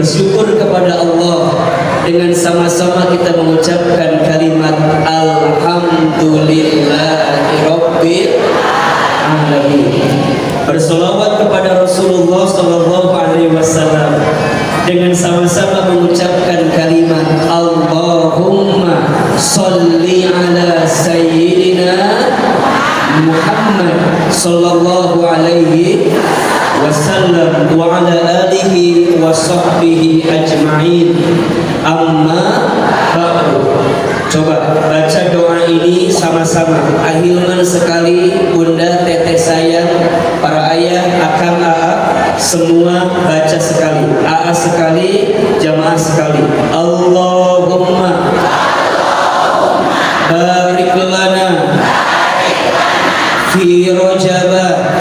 bersyukur kepada Allah dengan sama-sama kita mengucapkan kalimat Alhamdulillahirabbil alamin. Bersolawat kepada Rasulullah sallallahu alaihi wasallam dengan sama-sama mengucapkan kalimat Allahumma sholli ala sayyidina Muhammad sallallahu alaihi wasallam wa ala alihi wa sahbihi ajma'in. Amma ba'du. Coba baca doa ini sama-sama. Ahilman sekali, bunda, teteh sayang, para ayah, akang, aa, semua baca sekali. Aa sekali, jamaah sekali. Allahumma barik lana fi rajaba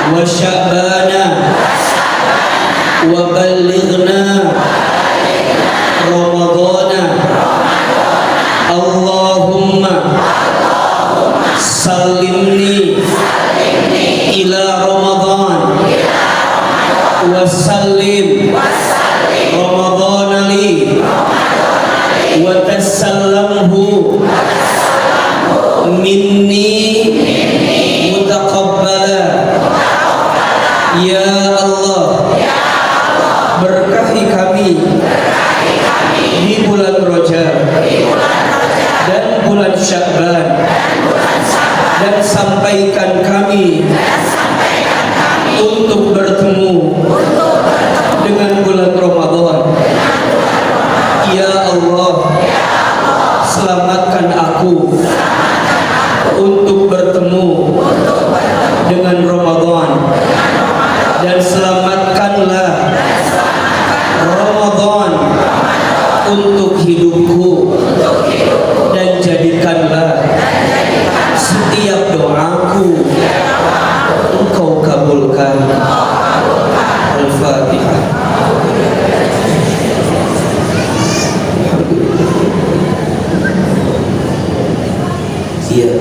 wa sya'bana wa ballighna ramadana. Allahumma sallimni ila Ramadan wa sallim Ramadan li wa tasallamhu minni mutaqabbala. Ya Allah, berkahi kami di bulan Rajab dan bulan Sya'ban, dan sampaikan kami untuk bertemu dengan bulan Ramadan. Ya Allah, selamatkan aku untuk bertemu dengan Ramadan, dan selamatkanlah Ramadan untuk hidupku, dan jadikanlah setiap doaku Engkau kabulkan. Al-Fatihah. Iya,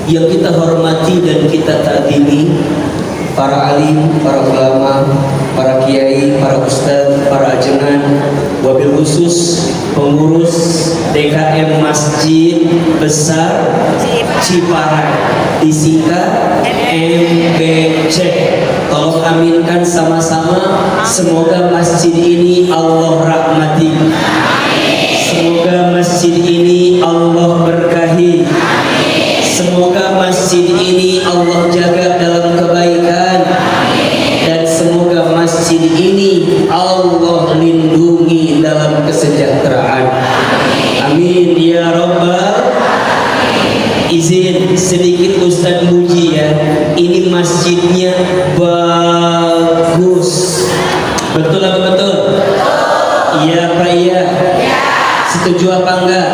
yang kita hormati dan kita taatimi para alim, para ulama, para kiai, para ustadz, para ajengan, wabil khusus pengurus DKM Masjid Besar Ciparai, disingkat MBC. Tolong aminkan sama-sama, semoga masjid ini Allah rahmati, semoga masjid ini Allah berkahi, semoga masjid ini Allah jaga dalam kebaikan, dan semoga masjid ini Allah lindungi dalam kesejahteraan. Amin ya rabbal. Izin sedikit Ustadz muji ya, ini masjidnya bagus. Betul apa betul? Iya Pak, iya. Setuju apa enggak?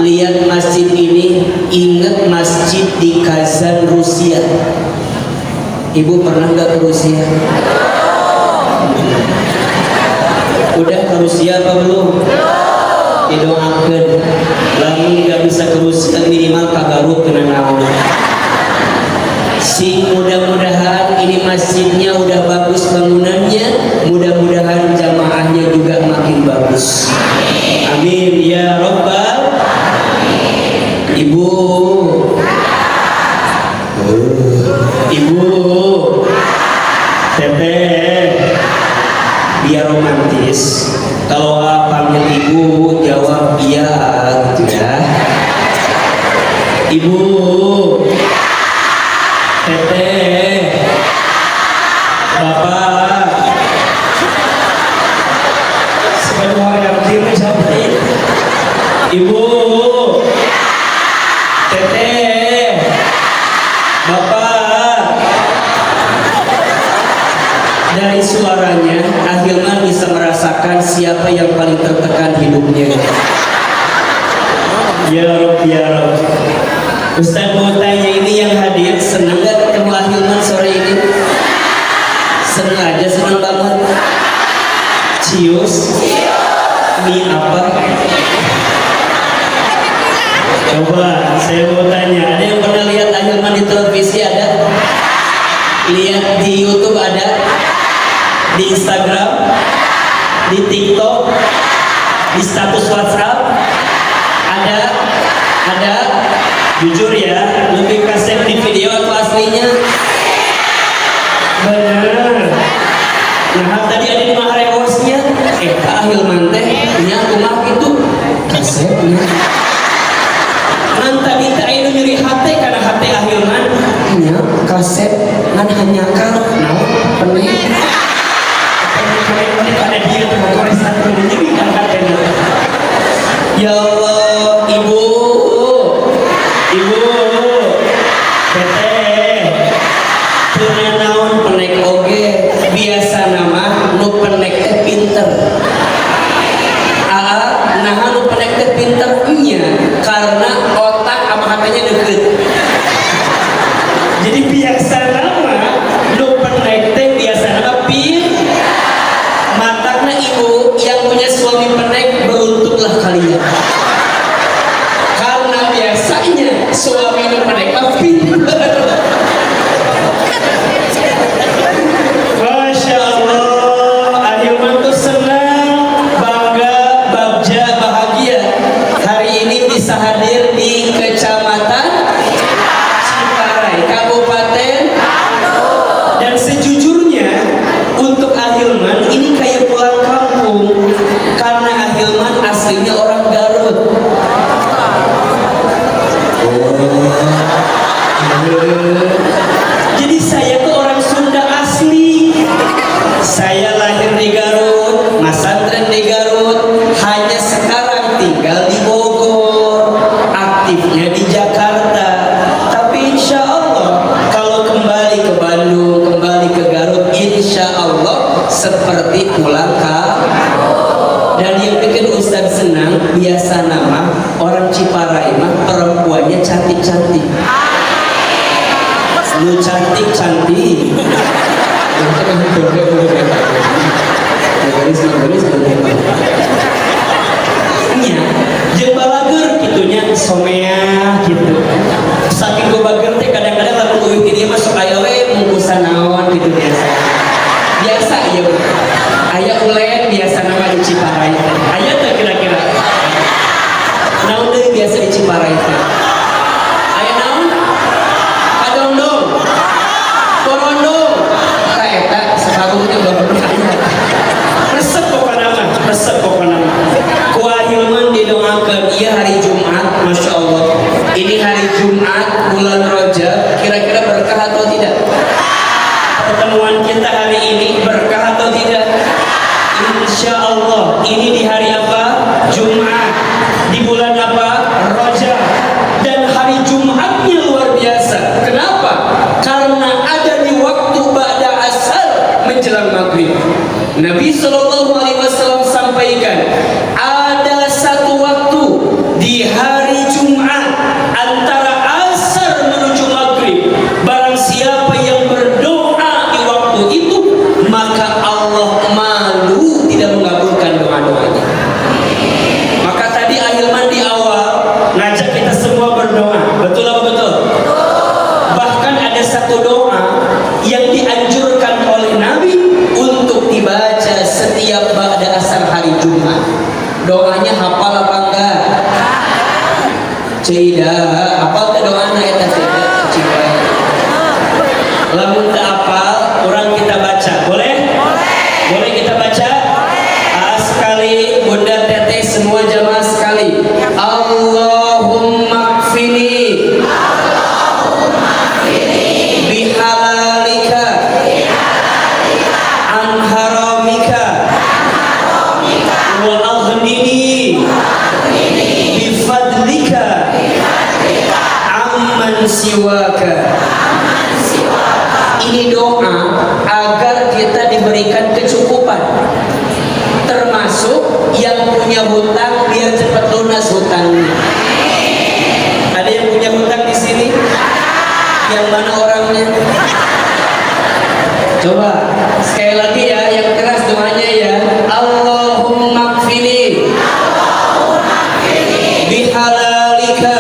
Lihat masjid ini, ingat masjid di Kazan Rusia. Ibu pernah nggak ke Rusia? Udah ke Rusia apa belum? Didoakan. Lalu nggak bisa ke Rusia, minimal ke Garut kena naon. Mudah-mudahan ini masjidnya udah bagus bangunannya, mudah-mudahan jamaahnya juga makin bagus. Amin ya rabbal. Ibu, teteh, biar romantis. Kalau panggil ibu, jawab iya gitu ya. Ibu, teteh, bapak, semua yang kiri jawabin. Ibu, teteh, bapak. Dari suaranya, Ahilman bisa merasakan siapa yang paling tertekan hidupnya. Ya Rabb, ya Rabb. Ustaz mau tanya, ini yang hadir senang gak ketemu Ahilman sore ini? Senang aja, senang banget. Cius, mie apa? Coba saya mau tanya, ada yang pernah lihat Ahilman di televisi ada? Lihat di YouTube ada? Di Instagram? Di TikTok? Di status WhatsApp? Ada? Ada? Jujur ya, lebih kasih di video atau aslinya? Bener. Nah tadi ada di maharewosnya. Kak Ahilman teh, ini aku mah itu kasetnya. Nanti kita itu nyeri hati karena hati Ahilman. Ini kaset kan hanya kau, nah pening. Karena dia tuh koresan nyeri kan hatinya. Ya Allah, ibu, teteh, punya naon penek oge, biasa nama nu penek teh pinter. Nah nu penek teh pinternya karena otak sama hatinya deket. Jadi biasa nama nu penek teh biasa nama matakna ibu yang punya suami penek beruntunglah kalian. Karena biasanya suami nu penek mah pinter. Masya Allah, Ahilman tuh senang, bangga, bagja, bahagia. Hari ini bisa hadir di Kecamatan Ciparai, Kabupaten. Dan sejujurnya untuk Ahilman ini kayak pulang kampung karena Ahilman aslinya orang Garut. Jadi saya tuh orang Sunda asli. Saya lahir di Garut, masantren di Garut, hanya sekarang tinggal di Bogor, aktifnya di Jakarta. Tapi insya Allah kalau kembali ke Bandung, kembali ke Garut, insya Allah seperti pulang kampung. Dan yang bikin Ustadz senang, biasa nama orang Ciparai mah perempuannya cantik-cantik. Lu cantik-cantik. Iya, jeung balager gitunya somea gitu. Saking gue bager teh kadang-kadang lamun uih ini masuk aya we bungkusan naon gitu biasa. Biasa ieu. Aya ulen biasa nama di Ciparai. Aya teh kira-kira. Naon deui biasa di Ciparai teh? Aya naon? Kadondong. Korondong. Ka eta sakarungnya udah pernah aya. Resep pokokna mah. Ku Ahilman didoakeun ieu hari Jumat, Masya Allah. Ini hari Jumat bulan Rajab, kira-kira berkah atau tidak? Pertemuan kita hari ini berkah atau tidak? Insya Allah. Ini di hari apa? Jumat. Di bulan apa? Rajab. Dan hari Jumatnya luar biasa. Kenapa? Karena ada di waktu ba'da asar menjelang maghrib. Nabi SAW sampaikan, ada satu waktu di hari Jumat antara asar menuju maghrib. Barang siapa yang berdoa di waktu itu, maka Allah malu tidak mengabulkan doa-doanya. Maka tadi Ahilman di awal ngajak kita semua berdoa. Betul apa betul? Bahkan ada satu doa yang dianjurkan oleh Nabi untuk dibaca setiap ba'da asar hari Jumat. Doanya hafal apa enggak? Cida, hafal teh doana eta cida. Lamun teu hafal, urang kita baca. Boleh? Boleh kita baca? Sekali, Bunda Teteh semua jamaah sekali. Allahumma kfini bihalalika an haramika wa aghnini bifadlika amman siwaka. Ini doa agar kita diberikan kecukupan, termasuk yang punya hutang biar cepat lunas hutangnya. Ada yang punya hutang di sini? Yang mana orangnya? Coba sekali lagi ya, yang keras doanya ya. Allahumma kfini bihalalika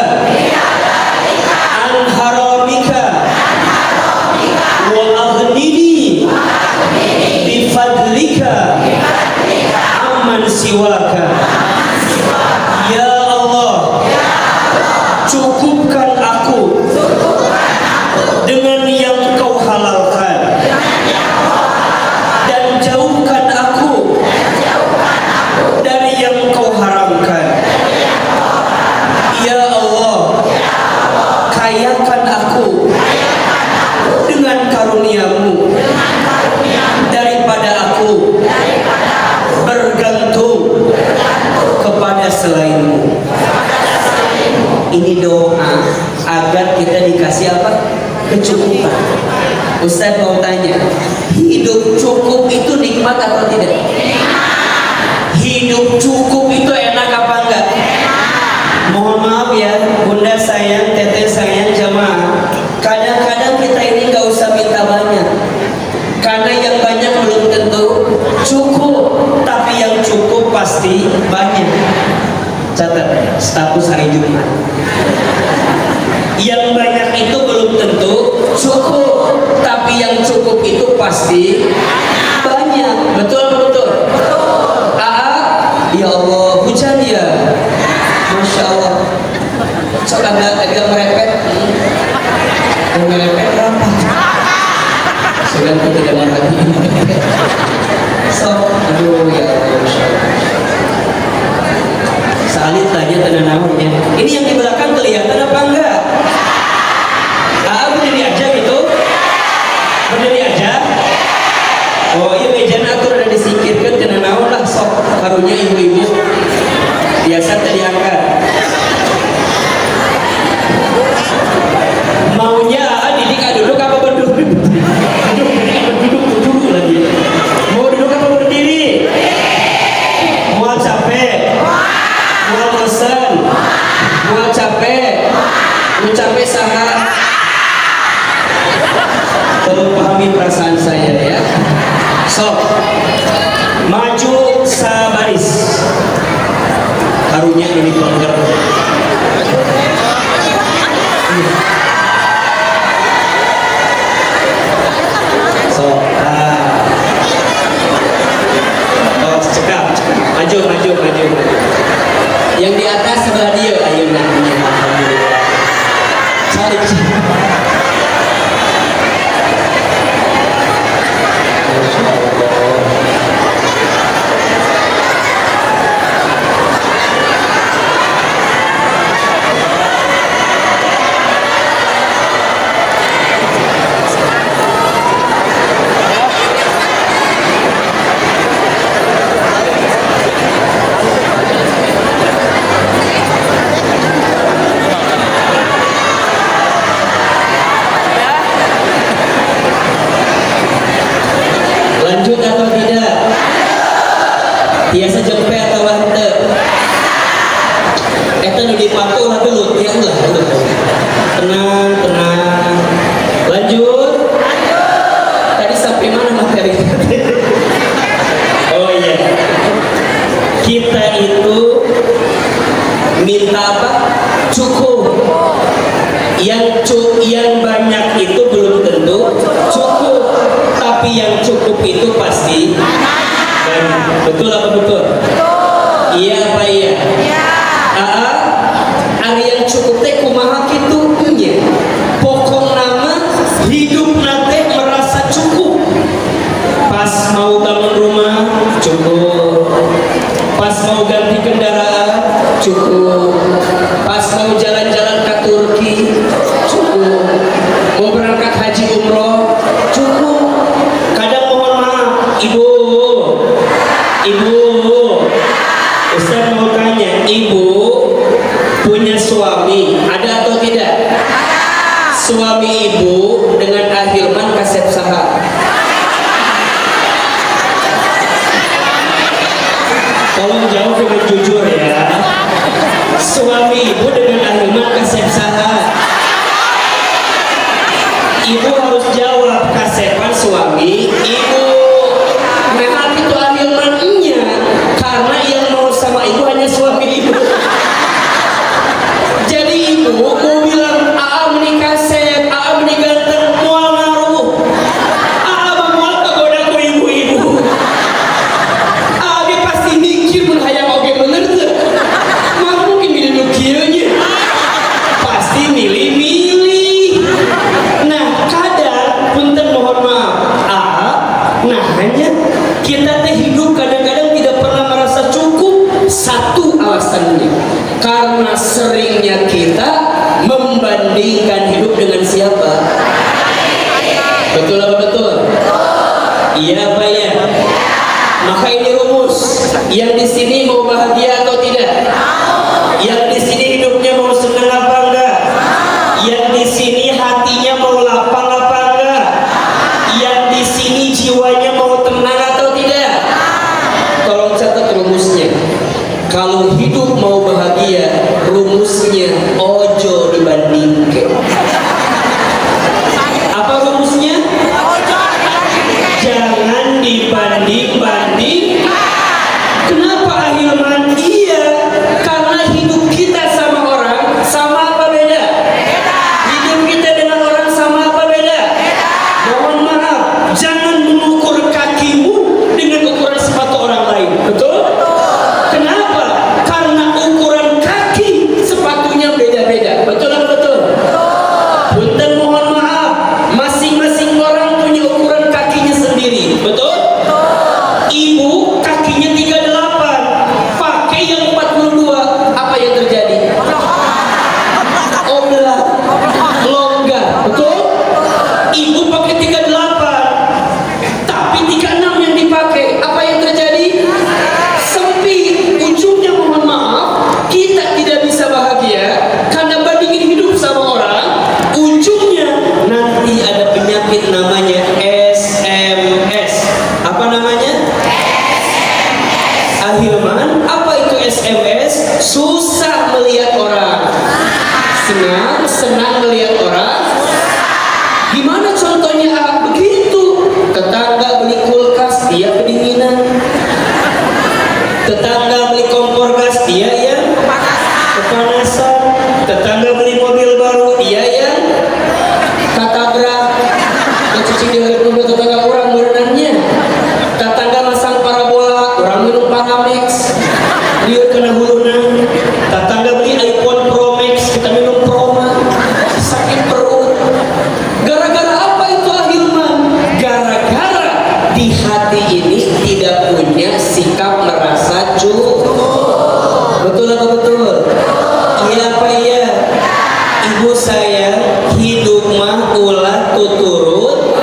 siwaka. Ya Allah, cukupkan aku dengan yang Kau halalkan, dan jauhkan aku dari yang Kau haramkan. Ya Allah, kayakan aku dengan karunia-Mu daripada aku bergantung kepada selain-Mu. Ini doa agar kita dikasih apa? Kecukupan. Ustaz mau tanya, hidup cukup itu nikmat atau tidak? Hidup cukup itu enak apa enggak? Mohon maaf ya, bunda sayang, teteh sayang, jamaah. Kadang-kadang kita ini nggak usah minta banyak, karena yang banyak belum tentu cukup, tapi yang cukup pasti banyak. Catat status hari Jumat. Yang banyak itu belum tentu cukup, tapi yang cukup itu pasti banyak. Betul apa betul? Ya Allah, hujan ya. Masya Allah. Sok agak merepet. Merepet apa? Segan tidak merhati. Sok, aduh ya Allah, Masya Allah. Salit tanya tanah namanya. Ini yang di belakang kelihatan apa enggak? Berdiri aja gitu? Berdiri aja? Oh iya, mejana atur ada disingkirkan tanah naon lah, sok karunya ibu-ibu. Biasa tadi angkat. Maunya didik duduk apa berdiri? Duduk lagi. Mau duduk apa berdiri? Mau capek? Mau bosan? Mau capek? Mau capek saha? Tolong pahami perasaan saya ya. Sok, maju sabaris. Karunya ini pelanggar. Sok, oh cekap, maju. Yang di atas sebelah dia, ayo nantinya. Alhamdulillah. Salib. Lanjut atau tidak? Biasa jempe atau hante? Eta nu dipatuh dulu, ya ulah. Tenang. Lanjut. Tadi sampai mana materi? Oh iya. Kita itu minta apa? Cukup. Yang banyak itu belum tentu cukup, tapi yang cukup itu pasti banyak. Betul apa betul? Iya apa iya? Ari yang cukup teh kumaha kitu nya. Pokok nama hidup nate merasa cukup. Pas mau bangun rumah cukup. Pas mau ganti kendaraan cukup. Pas mau jalan-jalan ke Turki cukup. Mau berangkat haji umroh cukup. Kadang mohon maaf, ibu, Ustaz mau tanya, ibu punya suami, ada atau tidak? Suami ibu dengan Ahilman kasep saha? Tolong jawab dengan jujur ya. Suami ibu dengan Ahilman kasep saha? Ibu harus jawab kasepan suami ibu. Memang itu Ahilman-nya, karena yang mau sama ibu hanya suami ibu. Jadi ibu mau bilang Aa menikah kasep, Aa menikah ganteng, mual ngaruh. Aa mual kegoda ku ibu-ibu. Aa dia pasti mikir mun hidup kadang-kadang tidak pernah merasa cukup? Satu alasannya, karena seringnya kita membandingkan hidup dengan siapa? Betul apa betul? Iya apa ya? Maka ini rumus. Yang di sini mau bahagia atau tidak? Yang di sini hidupnya mau senang apa enggak? Yang di sini hatinya mau lapang apa enggak? Yang di sini jiwanya mau tenang atau tidak? Tolong catat rumusnya. Kalau hidup mau bahagia, rumusnya ojo dibandingkan. Apa rumusnya? Jangan dibanding-banding. Kenapa ahilman? Iya, karena hidup kita sama orang sama apa beda? Hidup kita dengan orang sama apa beda? Mohon maaf, jangan mengukur kakimu dengan ukuran sepatu orang lain. Betul? Kenapa? Karena ukuran kaki sepatunya beda-beda. Betul atau betul? Punten, mohon maaf, masing-masing orang punya ukuran kakinya sendiri. Betul? Ibu kakinya 38, pakai yang 42, apa yang terjadi? Oblah, longgar. Betul? Ibu pakai 38, tapi 36 yang dipakai, apa yang terjadi? Sempit. Ujungnya mohon maaf, kita tidak bisa bahagia karena bandingin hidup sama orang. Ujungnya nanti ada penyakit namanya SMS. Apa namanya? Ahilman, apa itu SMS? Susah melihat orang, senang melihat orang. Gimana contohnya? Begitu. Tetangga beli kulkas, dia kedinginan. Tetangga beli kompor gas, dia yang kepanasan. Tetangga beli mobil baru, dia yang katabrak. Mencuci di air mobil tetangga orang berenangnya. Tetangga masang parabola, orang minum Paramex, dia kena hulunan. Tetangga beli iPhone Pro Max, kita minum Proma, sakit perut. Gara-gara apa itu ahilman? Gara-gara di hati ini tidak punya sikap merasa cukup. Betul atau betul? Iya apa iya? Ibu saya hidup mah ulah tuturut.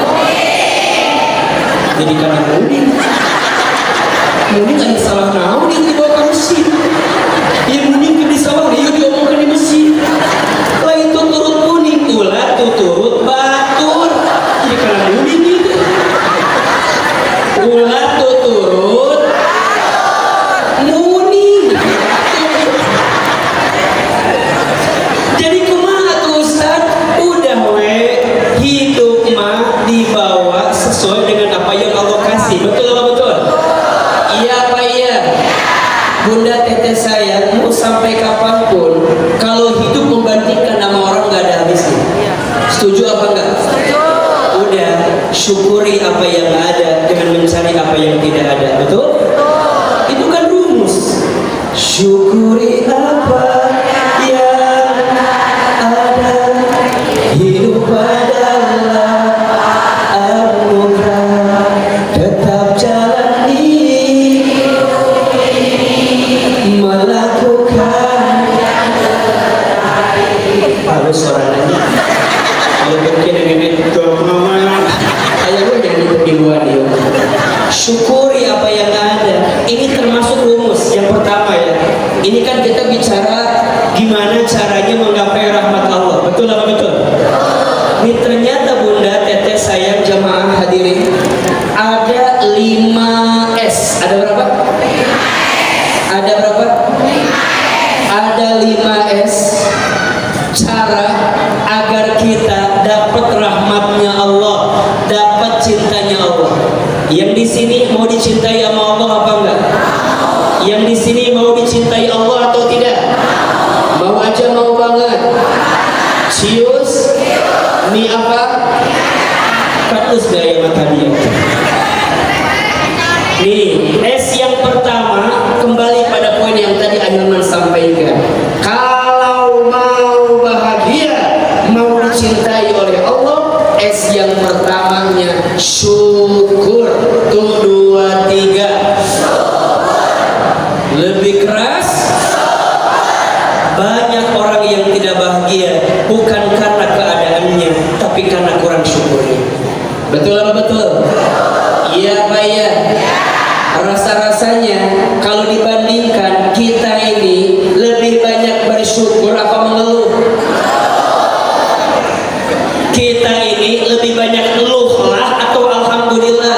Jadi karena mending ada salah naon dia dibawa ke mesin. Ya mending ke di sawah dia diomongkan di mesin. Lain tuturut kuning, ulah tuturut batur. Jadi karena mending gitu. Ulah tuturut muning. Jadi kumaha tuh Ustaz? Udah we, hidup mah dibawa sesuai dengan apa yang Allah kasih. Betul apa betul? Iya apa iya? Bunda teteh saya mau sampai kapanpun, kalau hidup membandingkan nama orang gak ada habisnya. Setuju apa enggak? Udah, syukuri apa yang ada dengan mencari apa yang tidak ada. Betul? Itu kan rumus. Syukuri apa yang ada, hidup adalah anugerah, tetap jalani, melakukan halus suaranya. Kalau mungkin ini ayah lu jangan diluar dia. Syukuri apa yang ada. Ini termasuk rumus yang pertama ya. Ini kan kita bicara gimana caranya menggapai rahmat Allah. Betul apa betul? Ini ternyata bunda, teteh, sayang, jamaah hadirin, ada 5S. Ada berapa? Ada berapa? Ada 5S cara agar kita dapat rahmatnya Allah, dapat cintanya Allah. Yang di sini mau dicintai sama Allah apa enggak? Yang di sini mau dicintai Allah atau tidak? Mau aja, mau banget. Cius, ini apa? Katus gaya mata dia. Nih, S yang pertama kembali pada poin yang tadi Ahilman sampaikan. Kalau mau bahagia, mau dicintai oleh Allah, S yang pertamanya syukur. Tuh 2, 3. Rasa-rasanya kalau dibandingkan kita ini lebih banyak bersyukur apa mengeluh? Kita ini lebih banyak ngeluh lah atau alhamdulillah?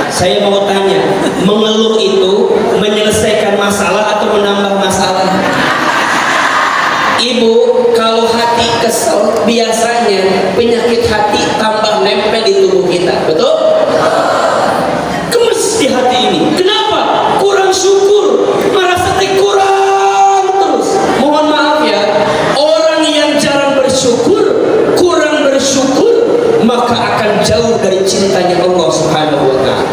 Saya mau tanya, mengeluh itu menyelesaikan masalah atau menambah masalah? Ibu, kalau hati kesel, biasanya penyakit hati tambah nempel di tubuh kita, betul? Gemes di hati ini. Kenapa? Kurang syukur, merasa kurang terus. Mohon maaf ya, orang yang jarang bersyukur, kurang bersyukur, maka akan jauh dari cintanya Allah Subhanahu wa Ta'ala.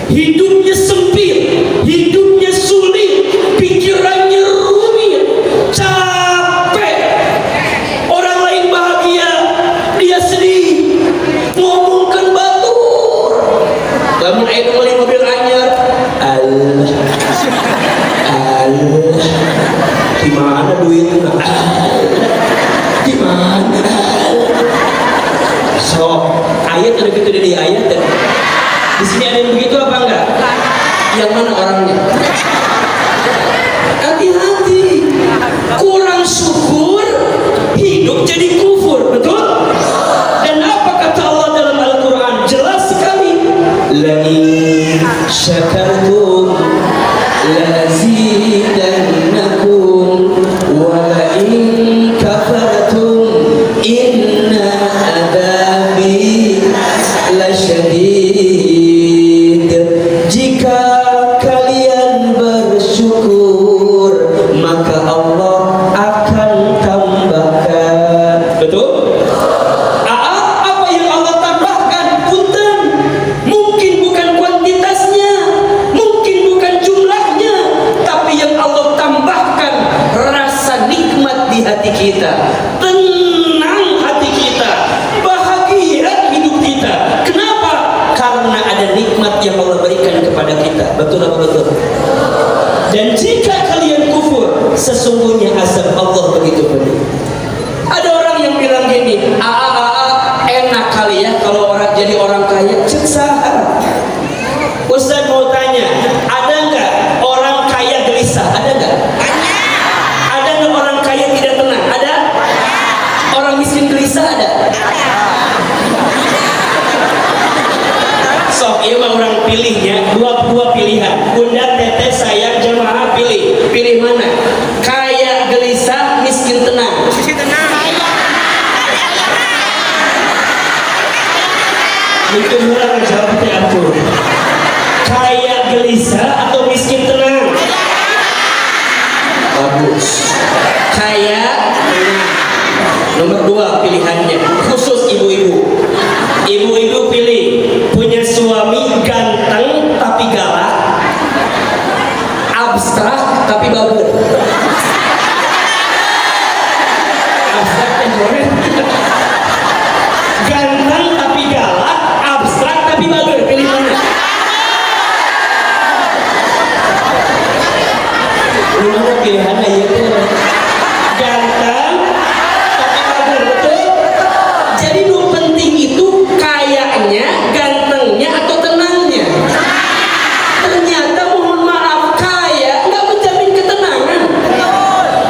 Hidupnya sempit, hidupnya sulit, pikirannya rumit, capek. Orang lain bahagia, dia sedih, ngomongkan batur. Lamun aya beli mobil anyar, Allah, gimana duitnya? Di mana? So, ayat ada gitu dari ayat dan di sini ada yang begitu apa enggak? Yang mana orangnya? Hati-hati, kurang syukur, hidup jadi kufur, betul? Dan apa kata Allah dalam Al-Quran? Jelas sekali. La'in syakartum lazidannakum wa la'in kafartum inna adabi lasyadid. Jika kalian bersyukur, maka Allah akan tambahkan. Betul? Apa yang Allah tambahkan? Punten. Mungkin bukan kuantitasnya, mungkin bukan jumlahnya, tapi yang Allah tambahkan rasa nikmat di hati kita, tenang hati kita, bahagia hidup kita. Kenapa? Karena ada nikmat yang Allah berikan kepada kita. Betul apa betul? Dan jika kalian kufur, sesungguhnya azab Allah begitu pedih. Ada orang yang bilang gini, enak kali ya kalau orang jadi orang kaya. Cek saha. Ustaz mau tanya, ada nggak orang kaya gelisah? Ada nggak? Ada nggak orang kaya tidak tenang? Ada? Orang miskin gelisah ada? Sok, iya mah orang pilihnya dua pilihan. Bunda, teteh, sayang, jemaah pilih. Pilih mana? Kaya gelisah, miskin tenang. Miskin tenang. Itu mulai jawab aku. Kaya gelisah atau miskin tenang? Bagus. Kaya tenang. Nomor 2 pilihannya. Khusus ibu-ibu. Ibu-ibu pilih punya suami ganteng tapi galak, abstrak tapi bagus. Abstrak yang boleh. Ganteng tapi galak, abstrak tapi bagus. Pilih mana? Gimana pilihannya ya? Ganteng tapi bagus, betul? Jadi nu penting itu kayaknya, gantengnya atau tenangnya. Ternyata mohon maaf, kaya nggak menjamin ketenangan.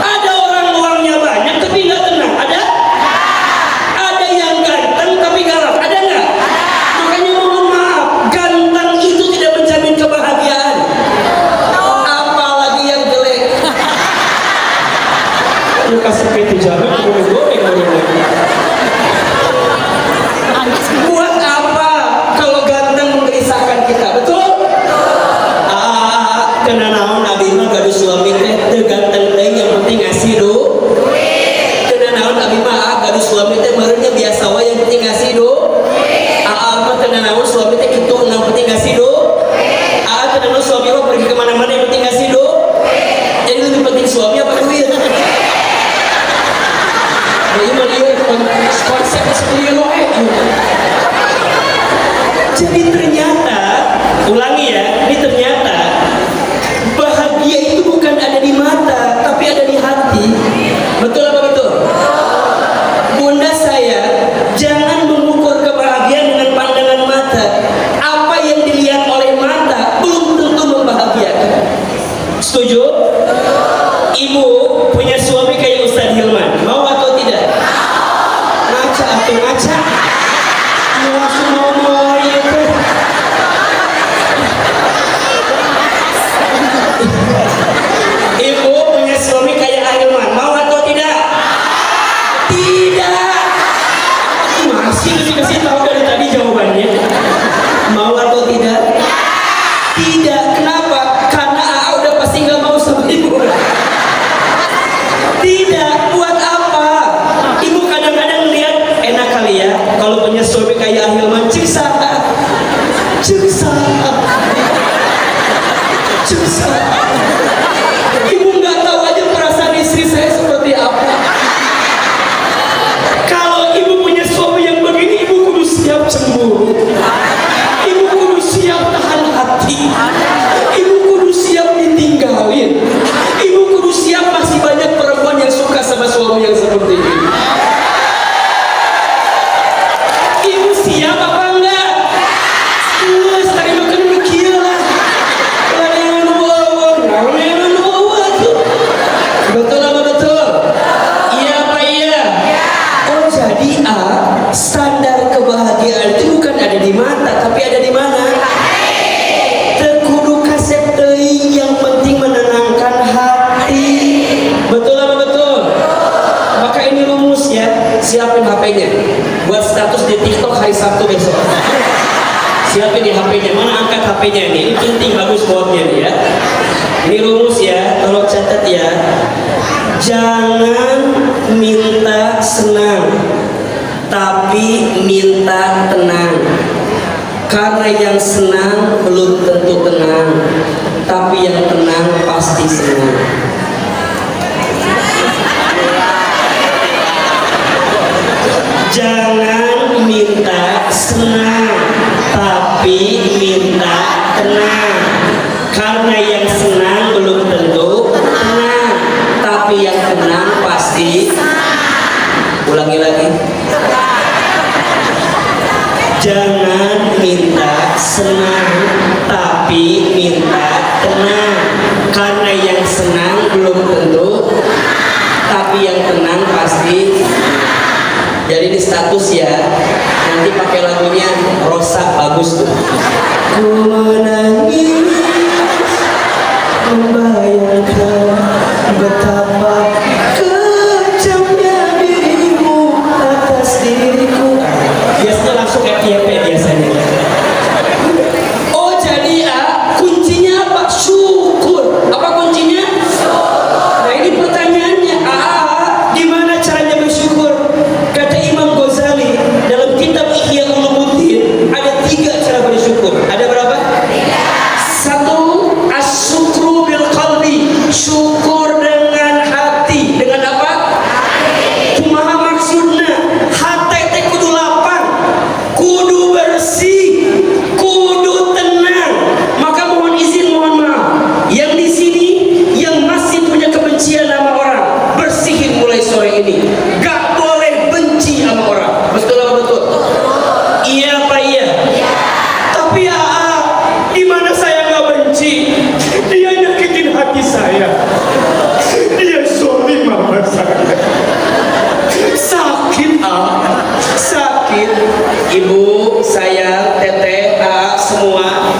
Ada orang uangnya banyak tapi nggak tenang. Ada? Ada yang ganteng tapi galak. Ada nggak? Makanya mohon maaf, ganteng itu tidak menjamin kebahagiaan. Apalagi yang jelek. Lu kasih pintu jalan, goreng. Buat apa kalau ganteng menggelisahkan kita, betul? Kena naon Nabi mah gaduh suami teh teu ganteng teh, yang penting ngasih duit. Kena naon Nabi mah gaduh suami teh meureunnya biasa wae, yang penting ngasih duit. Mah kena naon suami teh kitu, yang penting ngasih duit. Kena naon suami mah pergi kemana-mana yang penting ngasih duit. Jadi lebih penting suami apa duit? Jadi mah dia konsepnya seperti itu. Jadi ternyata, ulangi ya, ini ternyata bahagia itu bukan ada di mata, tapi ada di hati. Betul apa betul? Bunda saya tuh ngaca. Anu langsung mau ieu teh. Ibu punya suami kayak Ahilman, mau atau tidak? Tidak. Masih dikasih tahu dari tadi jawabannya. Mau atau tidak? Tidak. Kenapa? Karena AA udah pasti nggak mau sama ibu. Tidak. Buat apa? Ibu kadang-kadang lihat enak kali ya kalau punya suami kayak Ahilman, ciksa. Ibu nggak tahu aja perasaan istri saya seperti apa. Kalau ibu punya suami yang begini, ibu kudu siap cemburu. Ibu kudu siap tahan hati. Ibu kudu siap ditinggalin. Ibu kudu siap masih banyak perempuan yang suka sama suami yang seperti ini. Ibu siap apa enggak? Terus tadi makan mikir lah. Betul apa betul? Iya apa iya? Oh jadi standar kebahagiaan itu bukan ada di mata, tapi ada di mana? Kudu kasep deui, yang penting menenangkan hati. Betul apa betul? Maka ini rumus ya, siapin HP-nya buat status di TikTok hari Sabtu besok. Siapin di HP-nya, mana angkat HP-nya nih? Ini penting, bagus quote-nya nih ya. Ini rumus ya, tolong catat ya. Jangan minta senang, tapi minta tenang. Karena yang senang belum tentu tenang, tapi yang tenang pasti senang. Jangan minta senang, tapi minta tenang. Karena yang senang belum tentu tenang, tapi yang tenang pasti. Ulangi lagi. Jangan minta senang, tapi minta tenang. Karena yang senang belum tentu, tapi yang tenang pasti. Jadi di status ya, nanti pakai lagunya Rosa, bagus tuh. Ku menangis membayangkan betapa kejamnya dirimu atas diriku. Biasanya langsung FYP biasanya. Oh jadi kuncinya apa? Syukur. Apa kuncinya? Nah ini pertanyaannya. Gimana caranya bersyukur? Kata Imam Ghazali dalam kitab Ihya Ulumuddin ada 3 cara bersyukur. Ada berapa? 1, asyukru bil qalbi, syukur dengan hati. Dengan apa? Kumaha maksudna? Hati teh kudu lapang, kudu bersih, kudu tenang. Maka mohon izin, mohon maaf, yang di sini yang masih punya kebencian sama orang, bersihin mulai sore ini. Gak boleh benci sama orang. Betul apa betul? Iya apa iya? Tapi di mana saya nggak benci? Dia nyakitin hati saya. Dia zolim sama saya. Sakit sakit. Ibu, saya, teteh, semua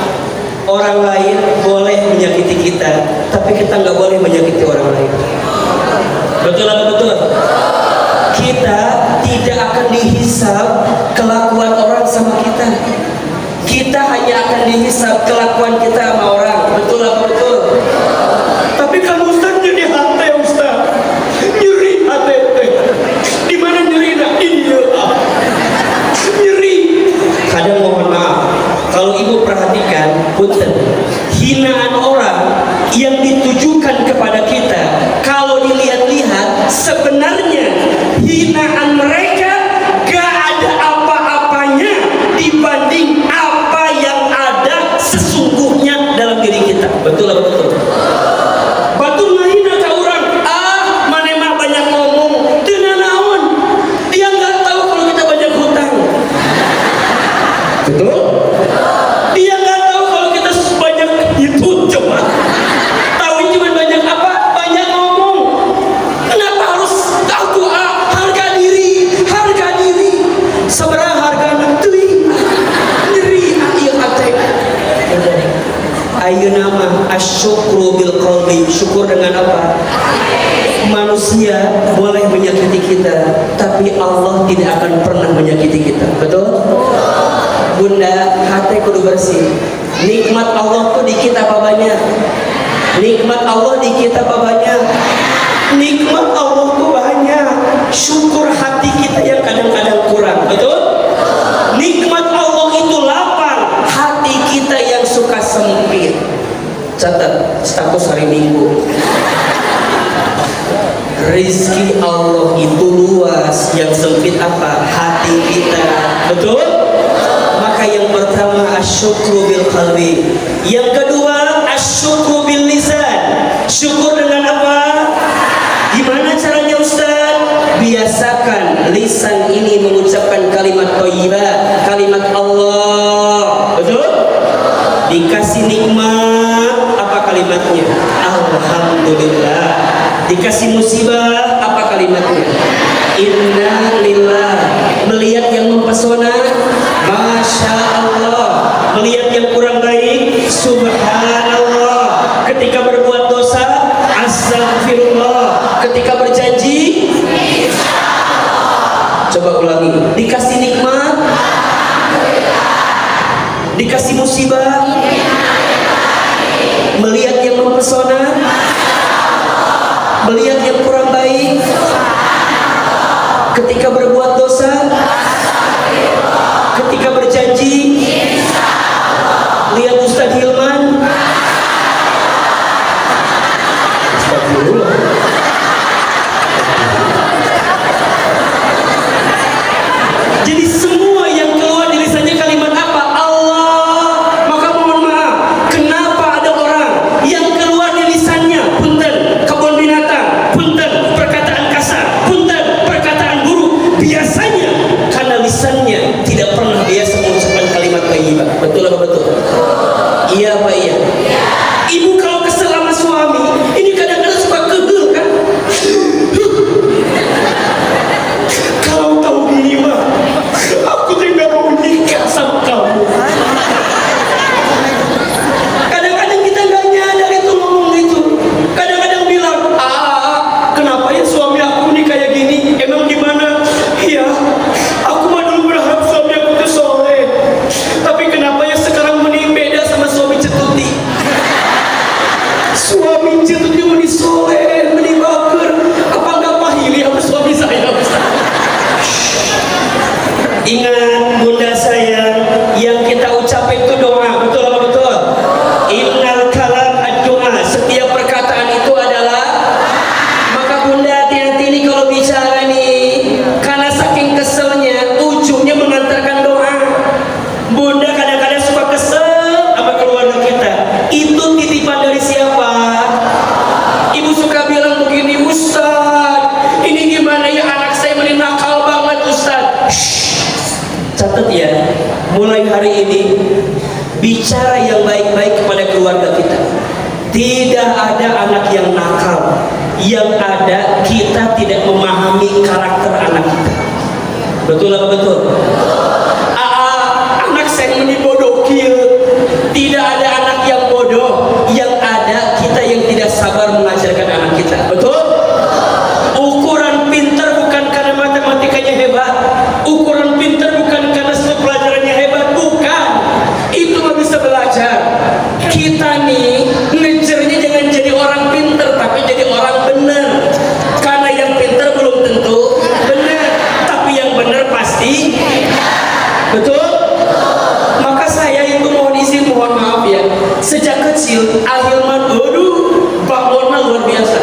orang lain boleh menyakiti kita, tapi kita nggak boleh menyakiti orang lain. Betul apa betul? Kita tidak akan dihisab kelakuan orang sama kita. Kita hanya akan dihisab kelakuan kita sama orang. Betul apa betul? Tapi kamu Ustaz jadi hati Ustaz. Nyeri hati. Di mana nyeri nak? Iya. Nyeri. Kadang mohon maaf, kalau ibu perhatikan, punten, hinaan orang yang ditujukan kepada kita, kalau dilihat-lihat sebenarnya hinaan mereka gak ada apa-apanya dibanding apa yang ada sesungguhnya dalam diri kita. Betul apa betul? Batur ngahina ka orang, mana mah banyak ngomong, teu naon. Dia nggak tahu kalau kita banyak hutang. Betul? Dia nggak tahu kalau kita banyak itu coba. Tahu cuma banyak apa? Banyak ngomong. Kenapa harus tahu harga diri? Harga diri. Ayeuna mah asyukru bil qalbi, syukur dengan apa? Manusia boleh menyakiti kita, tapi Allah tidak akan pernah menyakiti kita. Betul? Bunda, hati kudu bersih. Nikmat Allah tuh di kita apa banyak? Nikmat Allah di kita apa banyak? Nikmat Allah tuh banyak. Syukur hati kita yang kadang-kadang kurang. Betul? Nikmat Allah itu lapang, hati kita yang suka sempit. Catat status hari Minggu. Rizki Allah itu luas, yang sempit apa? Hati kita. Betul? Maka yang pertama asyukru bil qalbi. Yang kedua asyukru bil lisan. Syukur dengan apa? Gimana caranya Ustaz? Biasakan lisan ini mengucapkan kalimat thayyibah, kalimat Allah. Betul? Dikasih nikmat, apa kalimatnya? Alhamdulillah. Dikasih musibah, apa kalimatnya? Inna lillah. Melihat yang mempesona, Masya Allah. Melihat yang kurang baik, Subhanallah. Ketika berbuat dosa, Astagfirullah. Ketika berjanji, coba ulangi. Dikasih nikmat, dikasih musibah, melihat yang mempesona, melihat yang kurang baik, ketika berbuat dosa, ketika berjanji. Lihat Ustaz Hilman, Astagfirullah. Jadi semua yang keluar dari lisannya kalimat apa? Allah. Maka mohon maaf, kenapa ada orang yang keluar dari lisannya punten kebun binatang, punten perkataan kasar, punten perkataan buruk? Biasanya karena lisannya tidak pernah biasa mengucapkan kalimat thayyibah. Betul apa betul? Iya Pak, iya. Ibu kalau kesel sama suami, ini kadang-kadang suka kegel kan? Kalau tahu gini mah, aku tidak mau nikah sama kamu. Kadang-kadang kita nggak nyadar itu ngomong gitu. Kadang-kadang bilang, kenapa ya suami aku nih kayak gini? Emang gimana? Iya, aku mah dulu berharap suami aku tuh soleh. Tapi kenapa ya sekarang mending beda sama suami cetuti? Suami cetuti mending soleh, mending baker. Apa nggak pahili sama suami saya? Ingat Bunda sayang, yang kita ucap itu doa. Betul apa betul? Innal kalam ad-doa. Setiap perkataan itu adalah. Maka Bunda hati-hati nih kalau bicara nih, karena saking keselnya ujungnya mengantarkan doa. Bunda kadang-kadang suka kesel sama keluarga kita. Itu titipan dari siapa? Ibu suka bilang begini, Ustaz, ini gimana ya anak saya ini nakal banget Ustaz. Catat ya, mulai hari ini bicara yang baik-baik kepada keluarga kita. Tidak ada anak yang nakal. Yang ada kita tidak memahami karakter anak kita. Betul apa betul? Anak saya ini bodoh kieu. Tidak ada anak yang bodoh. Yang ada kita yang tidak sabar mengajarkan anak kita. Betul? Ukuran pintar bukan karena matematikanya hebat. Ukuran pintar bukan karena semua pelajarannya hebat. Bukan. Itu nggak bisa belajar. Kita nih ngejarnya jangan jadi orang pintar, tapi jadi orang benar. Karena yang pintar belum tentu benar, tapi yang benar pasti. Betul? Maka saya itu mohon izin, mohon maaf ya. Sejak kecil, Ahilman, bangunnya luar biasa.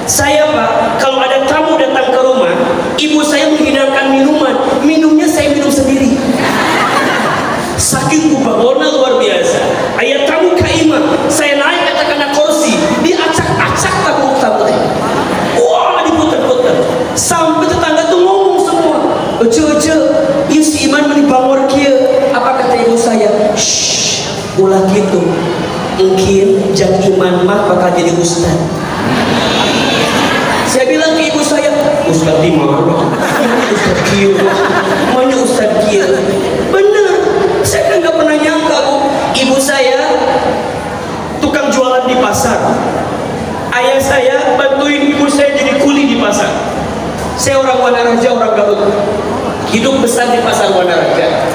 Saya Pak, kalau ada tamu datang ke rumah, ibu saya menghidangkan minuman, minumnya saya minum sendiri. Saking bangunnya luar biasa. Ayat tamu kaimah, saya naik katakanlah kursi, diacak-acak tamu-tamu. Wah, diputar-putar. Sampai tetangga tuh ngomong semua. Oce, ieu si Iman meni bangor kieu. Apa kata ibu saya? Shh, ulah gitu. Mungkin jang Iman mah bakal jadi ustaz. Saya bilang ke ibu saya, Ustaz di mana? Ustaz kieu. Mana Ustaz kieu? Bener. Saya kan nggak pernah nyangka Bu. Ibu saya di pasar. Ayah saya bantuin ibu saya jadi kuli di pasar. Saya orang Wanaraja, orang Garut. Hidup besar di pasar Wanaraja.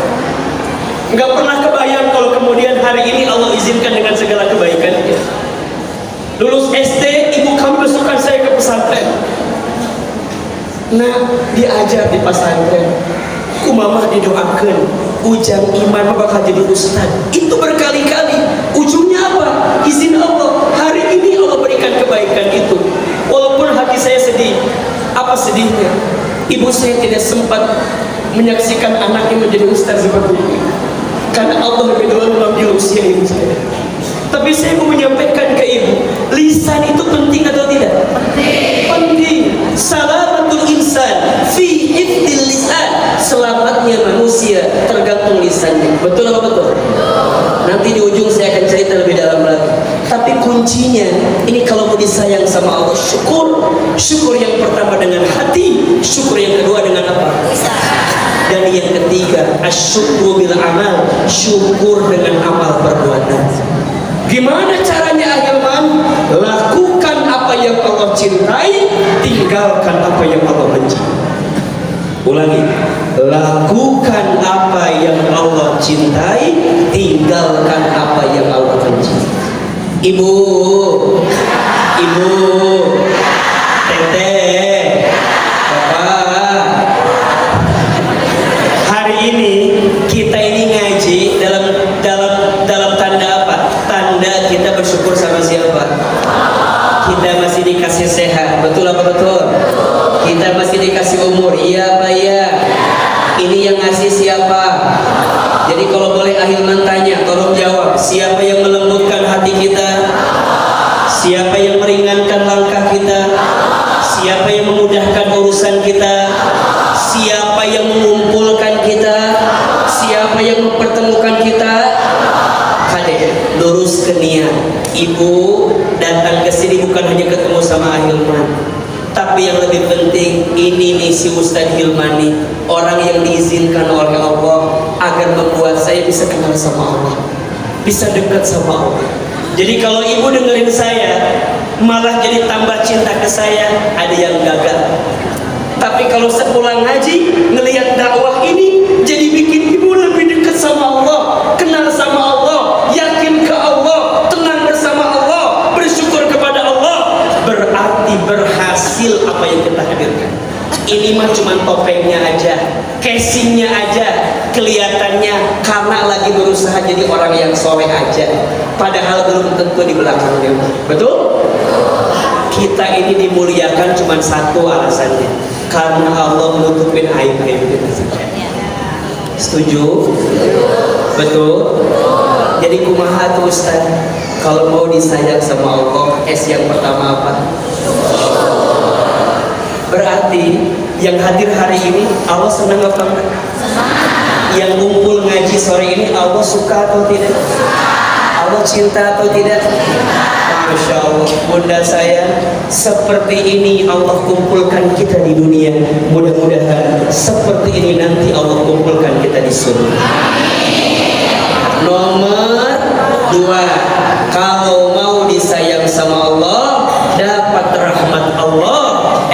Nggak pernah kebayang kalau kemudian hari ini Allah izinkan dengan segala kebaikannya. Lulus SD, ibu kami masukkan saya ke pesantren. Nah, diajar di pesantren. Ku mama didoakan, ujang iman bakal jadi ustad. Itu berkali-kali. Ujungnya apa? Izin Allah. Hari ini Allah berikan kebaikan itu. Walaupun hati saya sedih. Apa sedihnya? Ibu saya tidak sempat menyaksikan anaknya menjadi ustaz seperti ini. Karena Allah lebih dulu mengambil usia ibu saya. Tapi saya mau menyampaikan ke ibu, lisan itu penting atau tidak? Penting. Salamatul insan fi hifdil lisan. Selamatnya manusia tergantung lisannya. Betul apa betul? Nanti di ujung saya akan cerita lebih dalam lagi. Tapi kuncinya, ini kalau mau disayang sama Allah, syukur. Syukur yang pertama dengan hati, syukur yang kedua dengan apa? Dan yang ketiga, asyukru bil amal, syukur dengan amal perbuatan. Gimana caranya ahilman? Lakukan apa yang Allah cintai, tinggalkan apa yang Allah benci. Ulangi, lakukan apa yang Allah cintai, tinggalkan apa yang Allah benci. Ibu, teteh, bapak, hari ini kita ini ngaji dalam tanda apa? Tanda kita bersyukur sama siapa? Kita masih dikasih sehat, betul apa betul? Kita masih dikasih umur, iya apa iya? Ini yang ngasih siapa? Jadi kalau boleh ahilman tanya, tolong jawab. Siapa yang melembutkan hati kita? Siapa yang meringankan langkah kita? Siapa yang memudahkan urusan kita? Siapa yang mengumpulkan kita? Siapa yang mempertemukan kita? Kade, lurus ke niat. Ibu datang ke sini bukan hanya ketemu sama ahilman, tapi yang lebih penting, ini nih si Ustadz Hilman nih, orang yang diizinkan oleh Allah agar membuat saya bisa kenal sama Allah, bisa dekat sama Allah. Jadi kalau ibu dengerin saya, malah jadi tambah cinta ke saya, ada yang gagal. Tapi kalau sepulang ngaji, ngelihat dakwah ini, jadi bikin ibu lebih dekat sama Allah, kenal sama Allah, yakin ke Allah, tenang bersama Allah, bersyukur kepada Allah. Berarti berhasil apa yang kita hadirkan. Ini mah cuma topengnya aja, casingnya aja, kelihatannya karena lagi berusaha jadi orang yang soleh aja, padahal belum tentu di belakangnya. Betul? Kita ini dimuliakan cuma satu alasannya, karena Allah menutupin aib-aib kita saja. Setuju? Betul? Jadi kumaha tuh Ustaz? Kalau mau disayang sama Allah, yang pertama apa? Berarti yang hadir hari ini Allah senang apa enggak? Yang kumpul ngaji sore ini Allah suka atau tidak? Allah cinta atau tidak? Masya Allah, bunda saya, seperti ini Allah kumpulkan kita di dunia. Mudah-mudahan seperti ini nanti Allah kumpulkan kita di surga. Nomor 2, kalau mau disayang sama Allah, dapat rahmat Allah.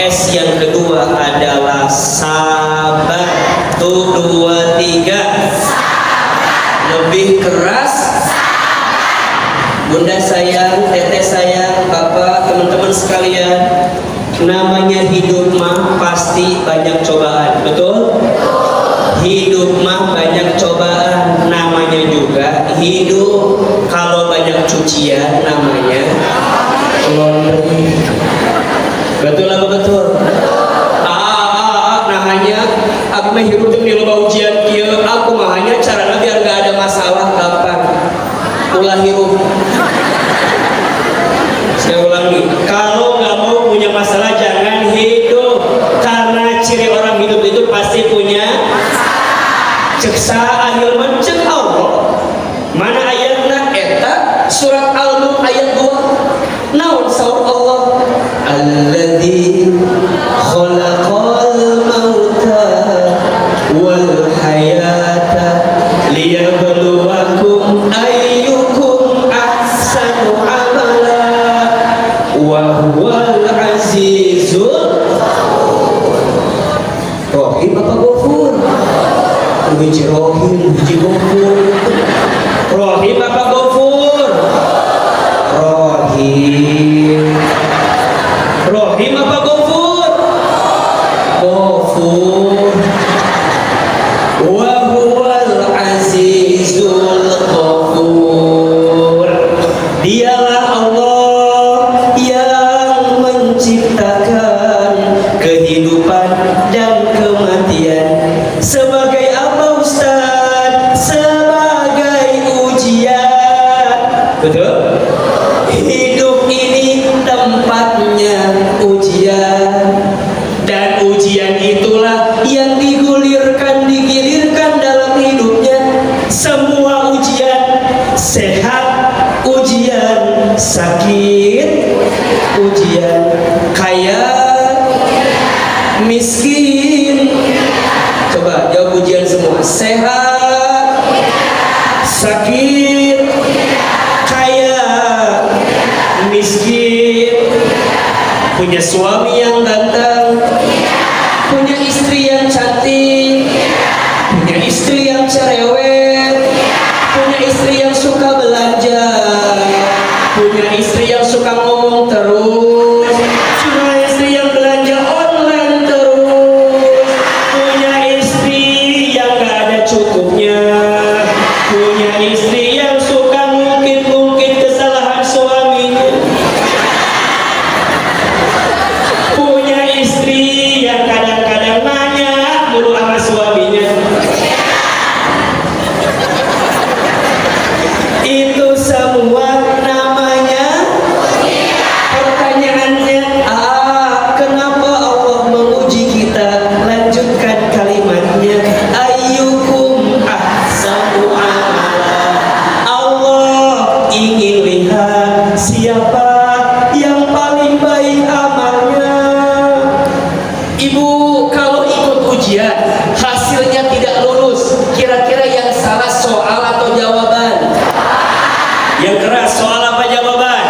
Yang kedua adalah sabar. 1, 2, 3. Lebih keras. Bunda sayang, teteh sayang, bapak, teman-teman sekalian, namanya hidup mah pasti banyak cobaan, betul? Hidup mah banyak cobaan, namanya juga hidup. Kalau banyak cucian, namanya laundry. Betul apa betul? Nah hanya aku mah hirup di loba ujian kieu, aku mah hanya carana biar gak ada masalah gampang. Ulah hirup. Saya ulangi, kalau nggak mau punya masalah jangan hidup, karena ciri orang hidup itu pasti punya ceksa ahilman cek Allah. Mana ayatna eta? Surat Al-Mulk ayat 2. Naon saur Allah? Alladzi khalaqal mauta wal hayata liyabluwakum ayyukum ahsanu amala. Wiji Rohim, Wiji Gofur. Rohim apa Gofur? Rohim. Rohim apa Gofur? Gofur. Wa huwal azizul ghafur. Dialah Allah yang menciptakan kehidupan dan kematian. Sebagai apa Ustaz? Sebagai ujian. Betul? Hidup ini tempatnya ujian. Dan ujian itulah yang digilirkan dalam hidupnya. Semua ujian, sehat, ujian sakit, ujian kaya, miskin. Coba jawab ujian semua. Sehat, sakit, kaya, miskin. Punya suami yang ganteng, punya istri yang cantik, punya istri yang cerewet, punya istri yang suka belanja, punya istri yang suka ngomong terus, punya istri yang belanja online terus, punya istri yang gak ada cukupnya, punya istri yang suka ngungkit-ngungkit kesalahan suaminya, punya istri yang kadang-kadang nanya mulu sama suaminya. Itu semua namanya pertanyaannya. Kenapa Allah menguji kita? Lanjutkan kalimatnya. Ayyukum ahsanu amala. Allah ingin lihat siapa yang paling baik amalnya. Ibu, kalau ikut ujian hasilnya tidak lulus, kira-kira yang salah soal atau jawaban? Yang keras soal apa jawaban?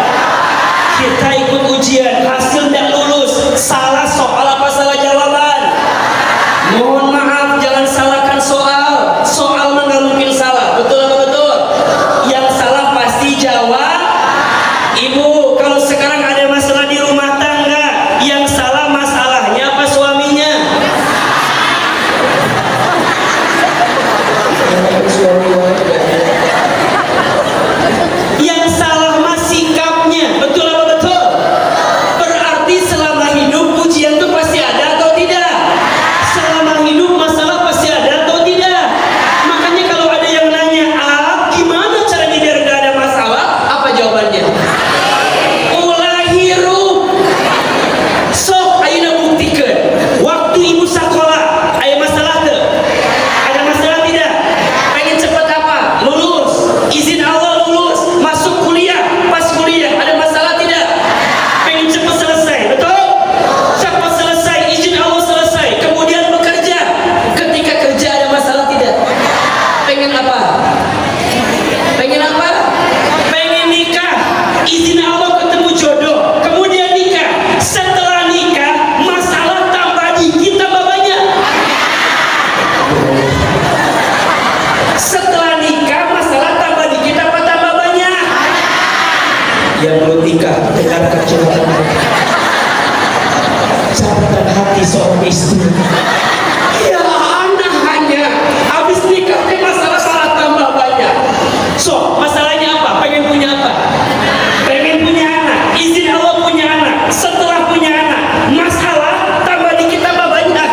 Kita ikut ujian, hasil tidak lulus, salah soal apa salah jawaban? Mohon maaf, jangan salahkan soal. Soal mah nggak mungkin salah, betul apa betul? Yang salah pasti jawab. Ibu, kalau sekarang ada masalah di rumah tangga, yang salah masalahnya apa suaminya? Yang salah mah sikapnya, betul apa betul? Berarti selama hidup ujian itu pasti ada atau tidak? Selama hidup masalah pasti ada atau tidak? Makanya kalau ada yang nanya, gimana caranya biar gak ada masalah? Apa jawabannya? Ulah hirup. Sok ayeuna buktikan. Waktu ibu sekolah, aya masalah tuh? Ada masalah tidak? Pengen cepat apa? Lulus. Izin Allah lulus. Masuk kuliah. Pas kuliah, ada masalah tidak? Pengen cepat selesai, betul? Cepat selesai, izin Allah selesai. Kemudian bekerja. Ketika kerja ada masalah tidak? Pengen apa? Pengen apa? Pengen nikah. Izin Allah ketemu jodoh. Kemudian nikah. Setelah nikah, masalah tambah dikit tambah banyak. Setelah nikah, masalah tambah dikit apa tambah banyak? Yang belum nikah, dengarkan curhatan mereka. Catatan hati seorang istri. Ya anak hanya habis nikah, masalah salah tambah banyak. So, masalahnya apa? Pengen punya apa? Pengen punya anak. Izin Allah punya anak. Setelah punya anak, masalah tambah dikit tambah banyak.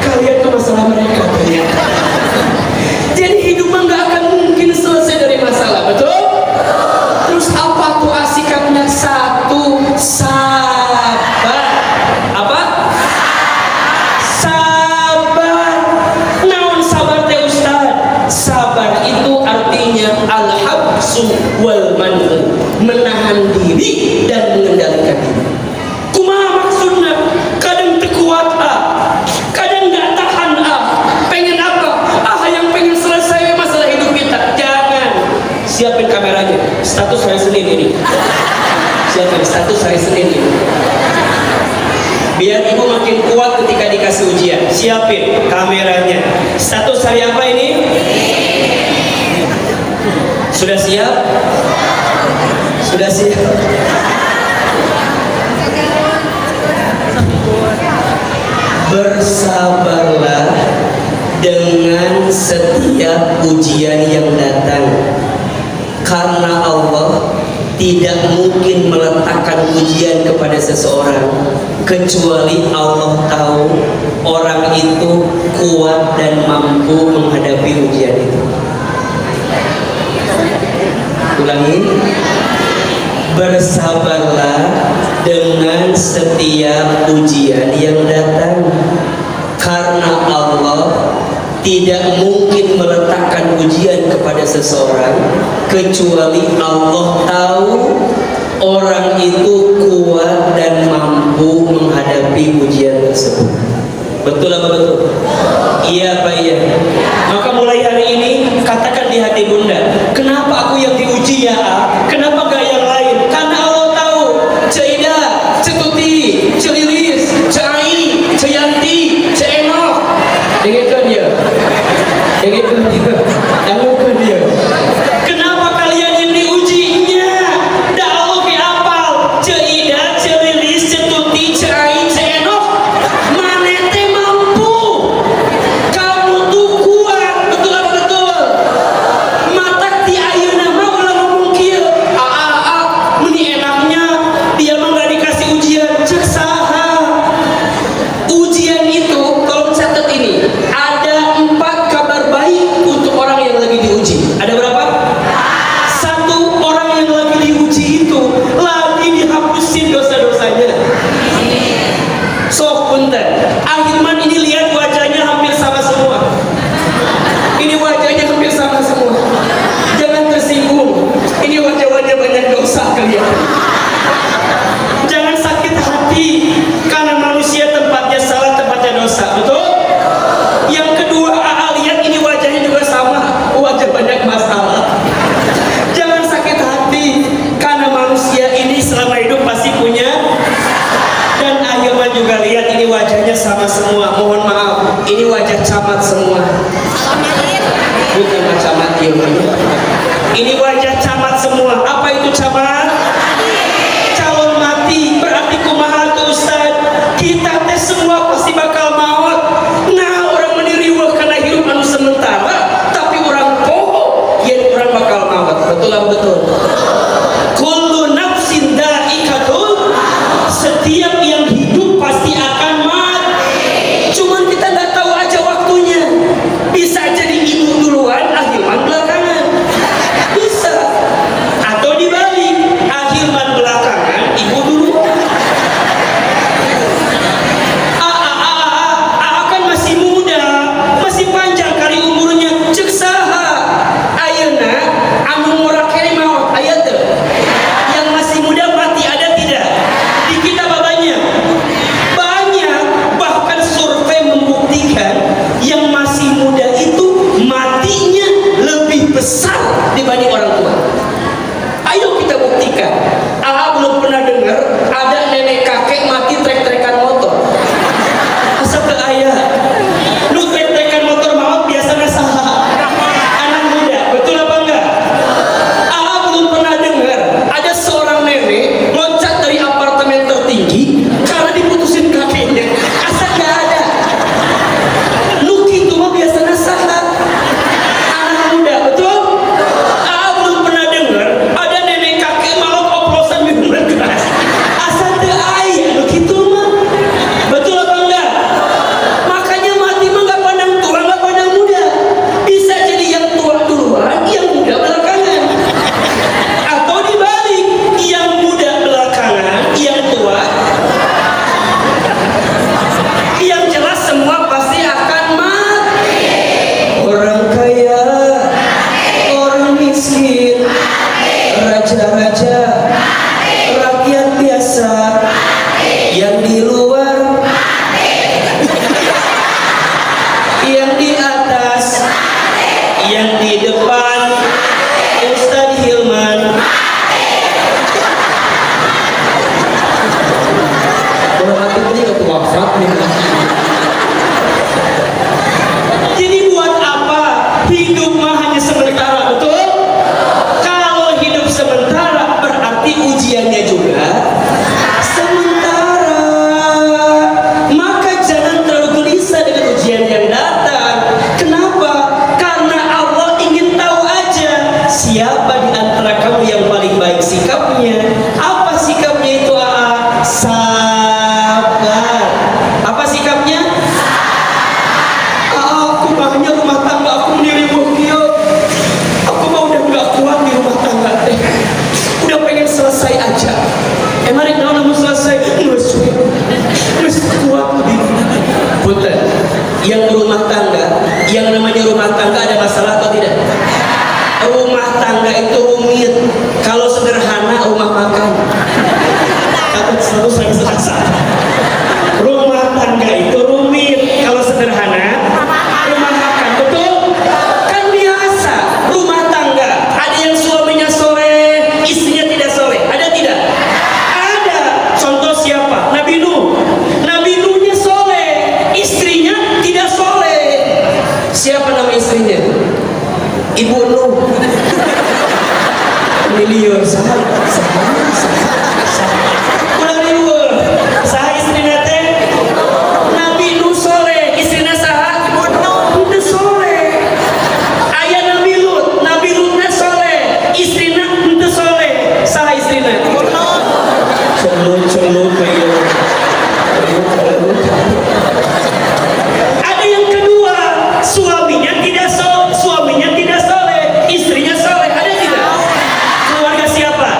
Kalian tuh masalah mereka ternyata. Jadi hidup mah nggak akan mungkin selesai dari masalah, betul? Terus apa tuh sikapnya? Satu, sabar. Apa? Sabar. Naon sabar teh Ustaz? Sabar itu artinya al-habsu wal man'u, menahan diri dan mengendalikan diri. Kumaha maksudnya? Kadang terkuat kadang nggak tahan pengen apa? Yang pengen selesai masalah hidup kita. Jangan. Siapin kameranya. Status hari Senin ini. Siapin status hari Senin ini. Biar ibu makin kuat ketika dikasih dikasih ujian. Siapin kameranya. Status hari apa ini? Sudah siap? Sudah siap? Bersabarlah dengan setiap ujian yang datang, karena Allah tidak mungkin meletakkan ujian kepada seseorang kecuali Allah tahu orang itu kuat dan mampu menghadapi ujian itu. Ulangi. Bersabarlah dengan setiap ujian yang datang, karena Allah tidak mungkin meletakkan ujian kepada seseorang kecuali Allah tahu orang itu kuat dan mampu menghadapi ujian tersebut. Betul apa betul? Iya apa iya? Maka mulai hari ini katakan di hati bunda, kenapa aku yang diuji ya? Kenapa gak yang lain? Karena Allah tahu Ceda, Cetuti, Celilis, Cai, Ceyanti, Cenok. Dengarkan dia. Dengarkan dia. Dengarkan dia. Kenapa kalian yang diujinya? Dah Allah hafal. Ceda, Celilis, Cetuti, Cai, Cenok. Manete mampu. Kamu tuh kuat. Betul apa betul? Matak di ayeuna mah ulah ngomong kieu. Meni enaknya dia mah enggak dikasih ujian. Cek saha. Ujian itu kalau catat ini ada 4 kabar baik untuk orang yang lagi diuji. Ada berapa? 1, orang yang lagi diuji itu lagi dihapusin dosa-dosanya. Sok punten. Akhirman ini lihat wajahnya hampir sama semua. Ini wajahnya hampir sama semua. Jangan tersinggung. Ini wajah-wajah banyak dosa kalian. Jangan sakit hati karena manusia tempatnya salah, tempatnya dosa. Betul? Yang kedua, lihat ini wajahnya juga sama, wajah banyak masalah. Jangan sakit hati karena manusia ini selama hidup pasti punya. Dan akhirnya juga lihat ini wajahnya sama semua. Mohon maaf, ini wajah camat semua. Bukan camat ini wajah camat semua. Apa itu camat? Calon mati. Berarti kumaha tuh Ustaz? Kita teh semua pasti bakal maut. Nah, orang meniriweuh karena hidup anu sementara, tapi orang poho yen orang bakal maut. Betul apa betul? Kullu nafsin dha'iqatul. Setiap yang hidup pasti akan mati. Cuman kita nggak tahu aja waktunya. Bisa jadi ibu duluan, akhirman belakangan. Bisa. Atau dibalik, akhir rumahnya rumah tangga aku mendiri bukio. Aku mau udah nggak kuat di rumah tangga teh. Udah pengen selesai aja. Mari kau namun selesai. Wes kuat di. Punten. Yang rumah tangga, yang namanya rumah tangga ada masalah atau tidak? Rumah tangga itu rumit. Kalau sederhana rumah makan. Kata selalu saya selasa. Rumah tangga itu rumit. Kalau sederhana rumah makan. Betul? Kan biasa rumah tangga. Ada yang suaminya soleh, istrinya tidak soleh. Ada tidak? Ada. Contoh siapa? Nabi Nuh. Nabi Nuhnya soleh, istrinya tidak soleh. Siapa nama istrinya? Ibu Nuh. Miliar sahal. Ulang liur. Sah istrinya teh Nabi Nuh soleh, istrinya sah Ibu Nuh udah soleh. Ayah Nabi Lut, Nabi Lutnya soleh, istrinya udah soleh. Sah istrinya Ibu Nuh. Celut kayak. Ada yang kedua, suaminya tidak soleh, istrinya soleh. Ada tidak? Keluarga siapa?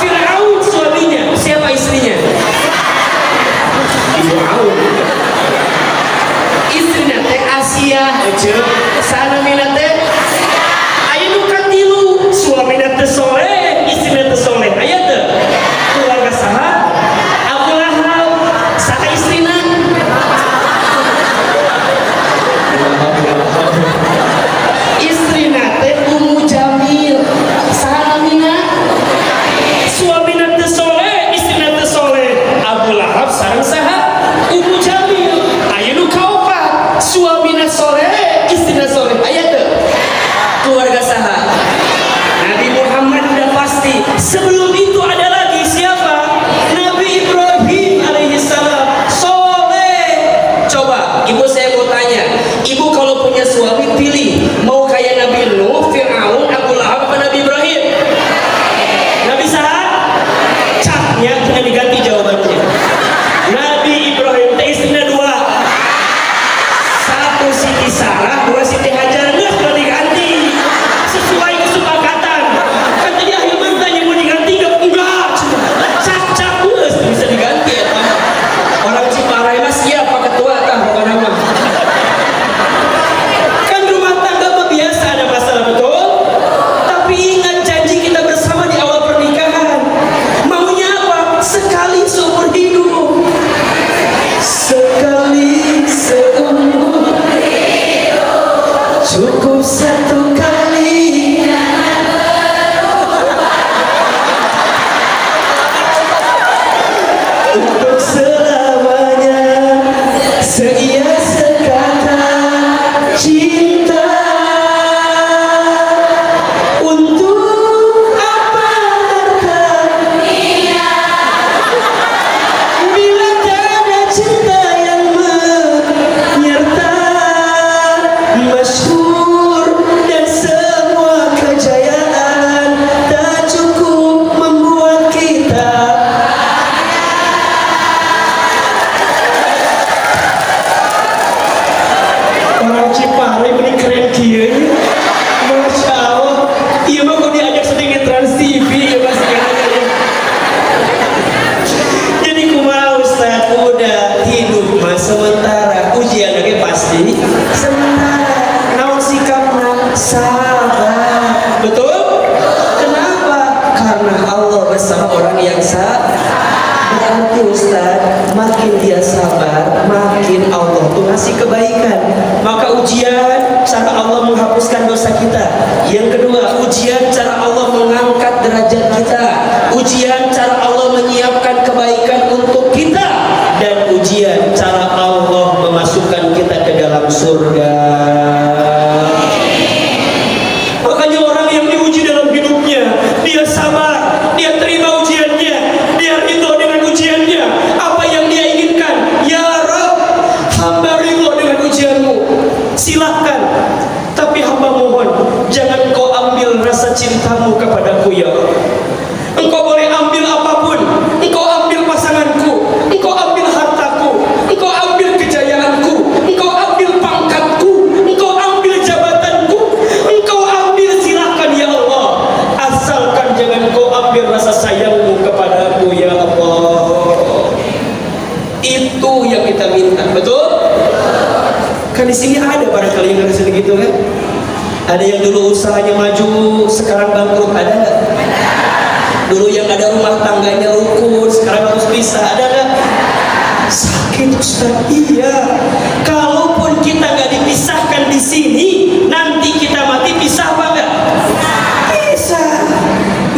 Firaun suaminya. Siapa istrinya? Firaun. Istrinya teh Asia. Sana mina teh aya nu katilu, suamina teh soleh, istrinya teh soleh. Aya teh. Keluarga saha? Abu Lahab. Saha istrina? Istrina teh Ummu Jamil. Saha namina? Suamina teu soleh, istrina teu soleh. Abu Lahab sareng saha? Ummu Jamil. Aya nu kaopat, suamina soleh, istrina soleh. Aya teu? Keluarga saha? Nabi Muhammad udah pasti. Sebelum itu ada lagi siapa? Nabi Ibrahim alaihissalam. Soleh. Coba, ibu saya mau tanya. Ibu kalau punya suami pilih mau kayak Nabi Nuh, Fir'aun, Abu Lahab apa Nabi Ibrahim? Nabi saha? Capnya jangan diganti jawabannya. Nabi Ibrahim teh istrinya dua. Satu Siti Sarah, dua Siti Hajar. Nggak boleh diganti. Sesuai kesepakatan. Kan tadi Ahilman tanya mau diganti enggak. Cap bisa diganti ya. Orang Ciparai mas siap Pak Ketua tah pokoknya mah. Kan rumah tangga mah biasa ada masalah, betul? Tapi ingat janji kita bersama di awal pernikahan. Maunya apa? Sekali seumur hidup. Sekali seumur hidup. Cukup satu kali. Untuk selamanya. Seia sekata cinta. Untuk apa harta bila tiada cinta yang menyertai, masyhur dan semua kejayaan tak cukup membuat kita. Orang Ciparai ini keren kieu. Masya Allah. Iya mah kok diajak sedikit Trans TV ya pasti kayaknya. Jadi kumaha Ustaz udah hidup mah sementara, ujian lagi pasti sementara. Naon sikapna? Sabar. Betul? Kenapa? Karena Allah bersama orang yang sabar. Berarti Ustaz, makin dia sabar, makin Allah tuh ngasih kebaikan. Maka ujian cara Allah menghapuskan dosa kita. Yang kedua, ujian cara Allah mengangkat derajat kita. Ujian cara Allah menyiapkan kebaikan untuk kita. Dan ujian cara Allah memasukkan kita ke dalam surga. Makanya orang yang diuji dalam hidupnya, dia sabar, dia terima ujiannya, dia ridho dengan ujiannya. Apa yang dia inginkan? Ya Rabb, hamba ridho dengan ujianmu. Silahkan. Tapi hamba mohon, jangan kau ambil rasa cintamu kepadaku ya Allah. Engkau boleh ambil apapun. Engkau ambil pasanganku, engkau ambil hartaku, engkau ambil kejayaanku, engkau ambil pangkatku, engkau Kan di sini ada barangkali yang ngerasain gitu kan? Ada yang dulu usahanya maju, sekarang bangkrut, ada nggak? Dulu yang ada rumah tangganya rukun, sekarang harus pisah, ada nggak? Sakit Ustaz, iya. Kalaupun kita nggak dipisahkan di sini, nanti kita mati pisah apa nggak? Bisa.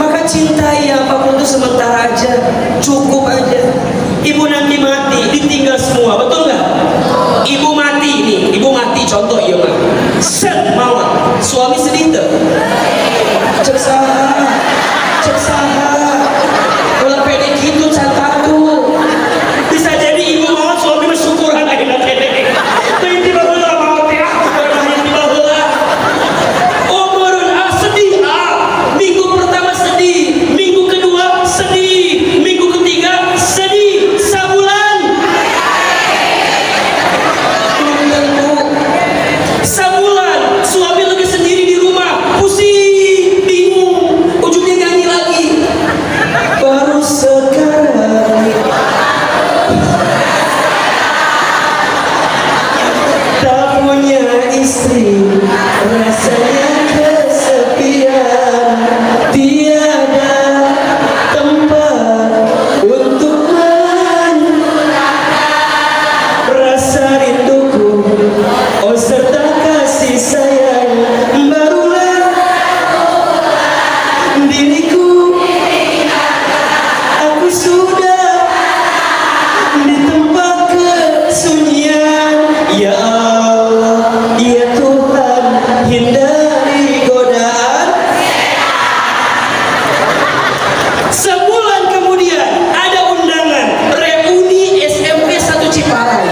Maka cintai apapun itu sementara aja, cukup aja. Ibu nanti mati, ditinggal semua, betul nggak? Ibu mati nih, ibu mati contoh iya mah. Set mawar, suami sedih tuh. Cek saha, kalau pede gitu catat tuh. Bisa jadi ibu mau suami bersyukur akhirnya teh. Tapi tiba heula mau teh tiba heula. Umurun sedih minggu pertama sedih, minggu kedua sedih, minggu ketiga sedih, sabulan. Sabulan suami lagi sendiri di rumah, pusing, bingung, ujungnya nyanyi lagi. Baru sekarang tak punya istri, rasanya kesepian, tiada tempat untuk rasa rinduku, oh serta kasih sayang, barulah diriku, aku sudah di tempat kesunyian. Ya Allah, ya Tuhan, hindari godaan. Sebulan kemudian ada undangan reuni SMP 1 Ciparai.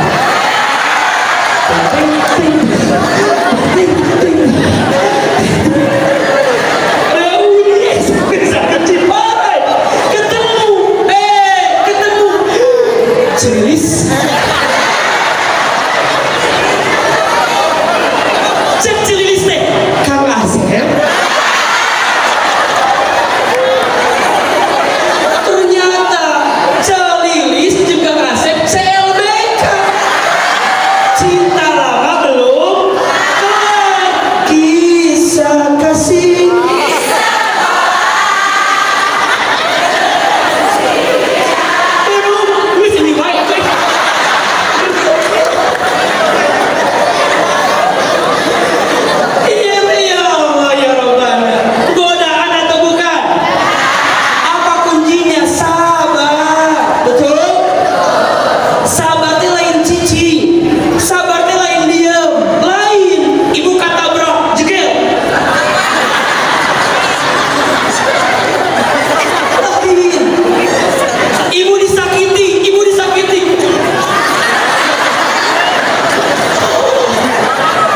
Reuni SMP 1 Ciparai. Ketemu Cilis. Cek Cilis teh Kang Asep. Ternyata Cilis juga Asep CLBK. Cinta lama belum kelar, kisah kasih. Belum, wis ini baik. Iya ya Allah ya Rabbana. Godaan atau bukan? Apa kuncinya? Sabar. Betul? Sabar itu lain cici, sabar itu lain diam, lain ibu kata bro jegel. Lain ibu disakiti,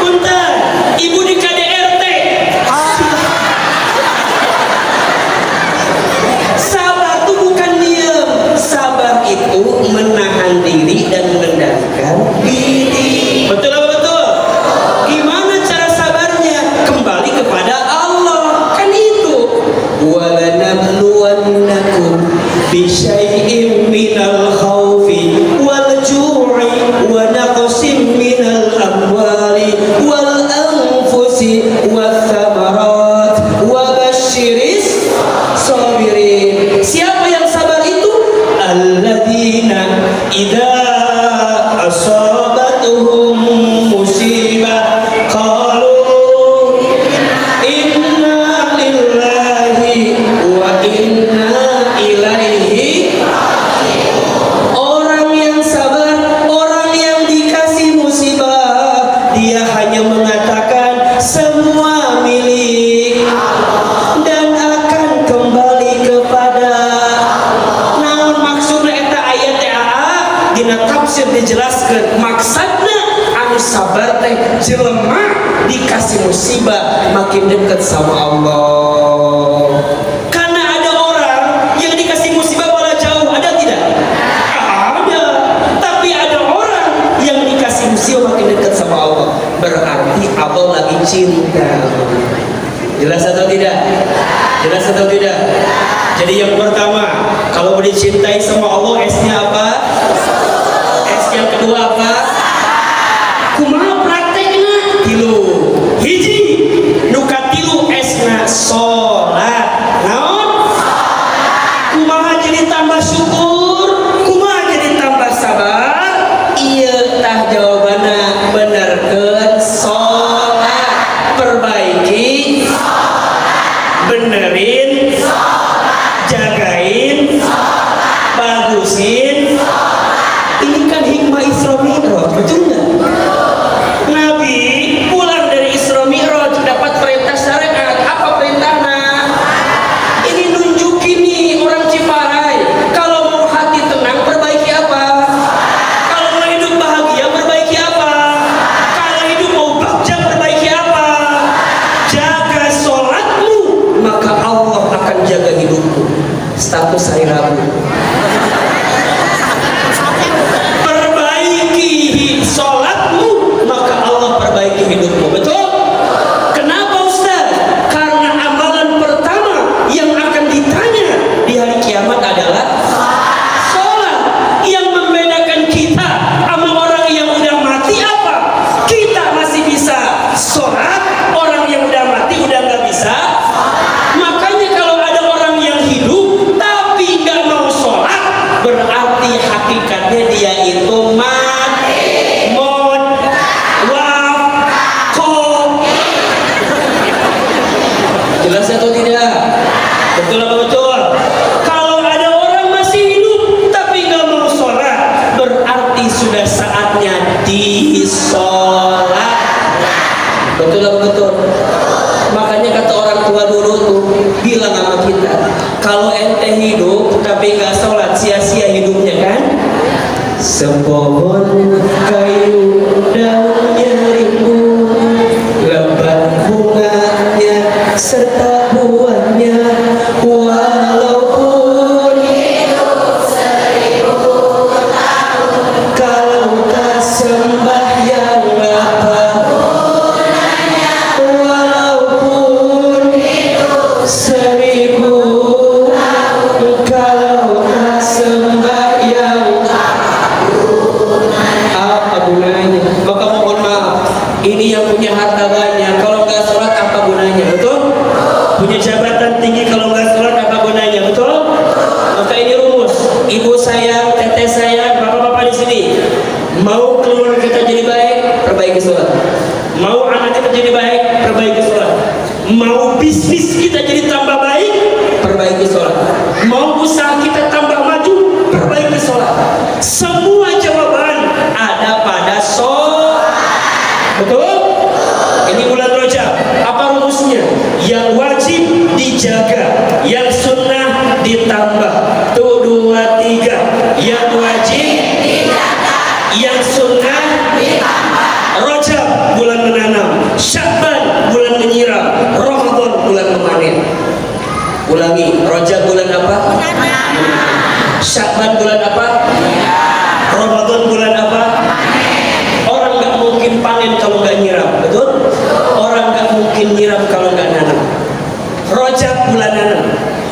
punten ibu di KDRT. Sabar itu bukan diam, sabar itu menahan diri dan mengendalikan diri. Betul apa betul? Gimana cara sabarnya? Kembali kepada Allah. Kan itu. وَلَنَبْلُوَنَّكُمْ بِشَيْءٍ مِّنَ الْخَوْفِ وَالْجُوعِ وَنَقْصٍ مِّنَ الْأَمْوَالِ وَالْأَنفُسِ وَالثَّمَرَاتِ وَبَشِّرِ الصَّابِرِينَ. Siapa yang sabar itu? Alladzina idza asabatuhum musibah qalu inna lillahi wa inna ilaihi. Orang yang sabar, orang yang dikasih musibah, dia hanya mengatakan semua milik dan akan kembali kepada. Naon maksudna eta ayat dina tafsir dijelaskan maksudna anu sabar teh jelema dikasih musibah makin dekat sama Allah. Karena ada orang yang dikasih musibah malah jauh, ada tidak? Ada. Tapi ada orang yang dikasih musibah makin dekat sama Allah. Berarti Allah lagi cinta. Jelas atau tidak? Jelas atau tidak? Jadi yang pertama, kalau mau dicintai sama Allah, S-nya apa? S yang kedua apa? Kumaha Betul apa betul? Makanya kata orang tua dulu tuh bilang sama kita, kalau ente hidup tapi nggak sholat sia-sia hidupnya kan? Sepohon kayu daunnya rimbun, lebat bunganya serta buahnya, walaupun hidup 1000 tahun, kalau tak sembahyang apa gunanya, walaupun hidup 1000 tahun, kalau tak sembahyang apa gunanya. Maka mohon maaf, ini yang punya harta banyak kalau nggak sholat apa gunanya, betul? Punya jabatan tinggi kalau nggak sholat apa gunanya, betul? Maka ini rumus, ibu sayang, teteh sayang, bapak-bapak di sini, mau keluarga kita jadi baik, perbaiki sholat. Mau anak kita jadi baik, perbaiki sholat. Mau bisnis kita jadi tambah baik, perbaiki sholat. Mau usaha kita tambah maju, perbaiki sholat. Semua jawaban ada pada sholat. Betul? Ini bulan Rajab. Apa rumusnya? Yang wajib dijaga, yang sunnah ditambah. Tuh 2, 3. Yang wajib dijaga, yang sunnah ditambah. Rajab bulan menanam, Sya'ban bulan menyiram, Ramadan bulan memanen. Ulangi, Rajab bulan apa? Sya'ban bulan apa? Ramadan bulan apa? Orang nggak mungkin panen kalau nggak nyiram, betul? Orang nggak mungkin nyiram kalau nggak nanam. Rajab bulan nanam.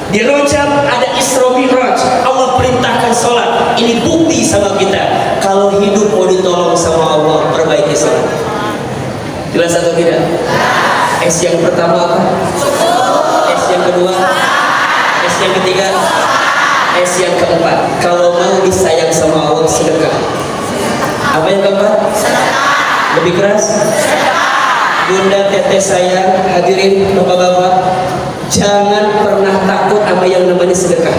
Di Rajab ada Isra Mi'raj. Allah perintahkan sholat. Ini bukti sama kita. Kalau hidup mau ditolong sama Allah, perbaiki sholat. Jelas atau tidak? S yang pertama apa? S yang kedua? S yang ketiga? S yang keempat. Kalau mau disayang sama Allah, sedekah. Apa yang keempat? Lebih keras? Bunda, teteh sayang, hadirin bapak-bapak, jangan pernah takut sama yang namanya sedekah.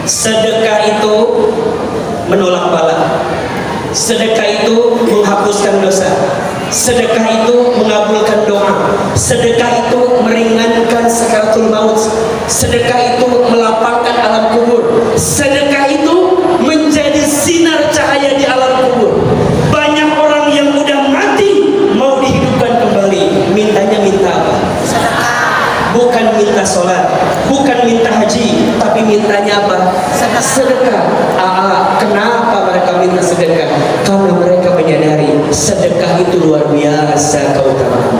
Sedekah itu menolak bala. Sedekah itu menghapuskan dosa. Sedekah itu mengabulkan doa. Sedekah itu meringankan sakaratul maut. Sedekah itu melapangkan alam kubur. Sedekah itu menjadi sinar cahaya di alam kubur. Banyak orang yang udah mati mau dihidupkan kembali. Mintanya minta apa? Bukan minta sholat, bukan minta haji, tapi mintanya apa? Sedekah. Kenapa mereka minta sedekah? Karena mereka menyadari sedekah itu luar biasa keutamaan.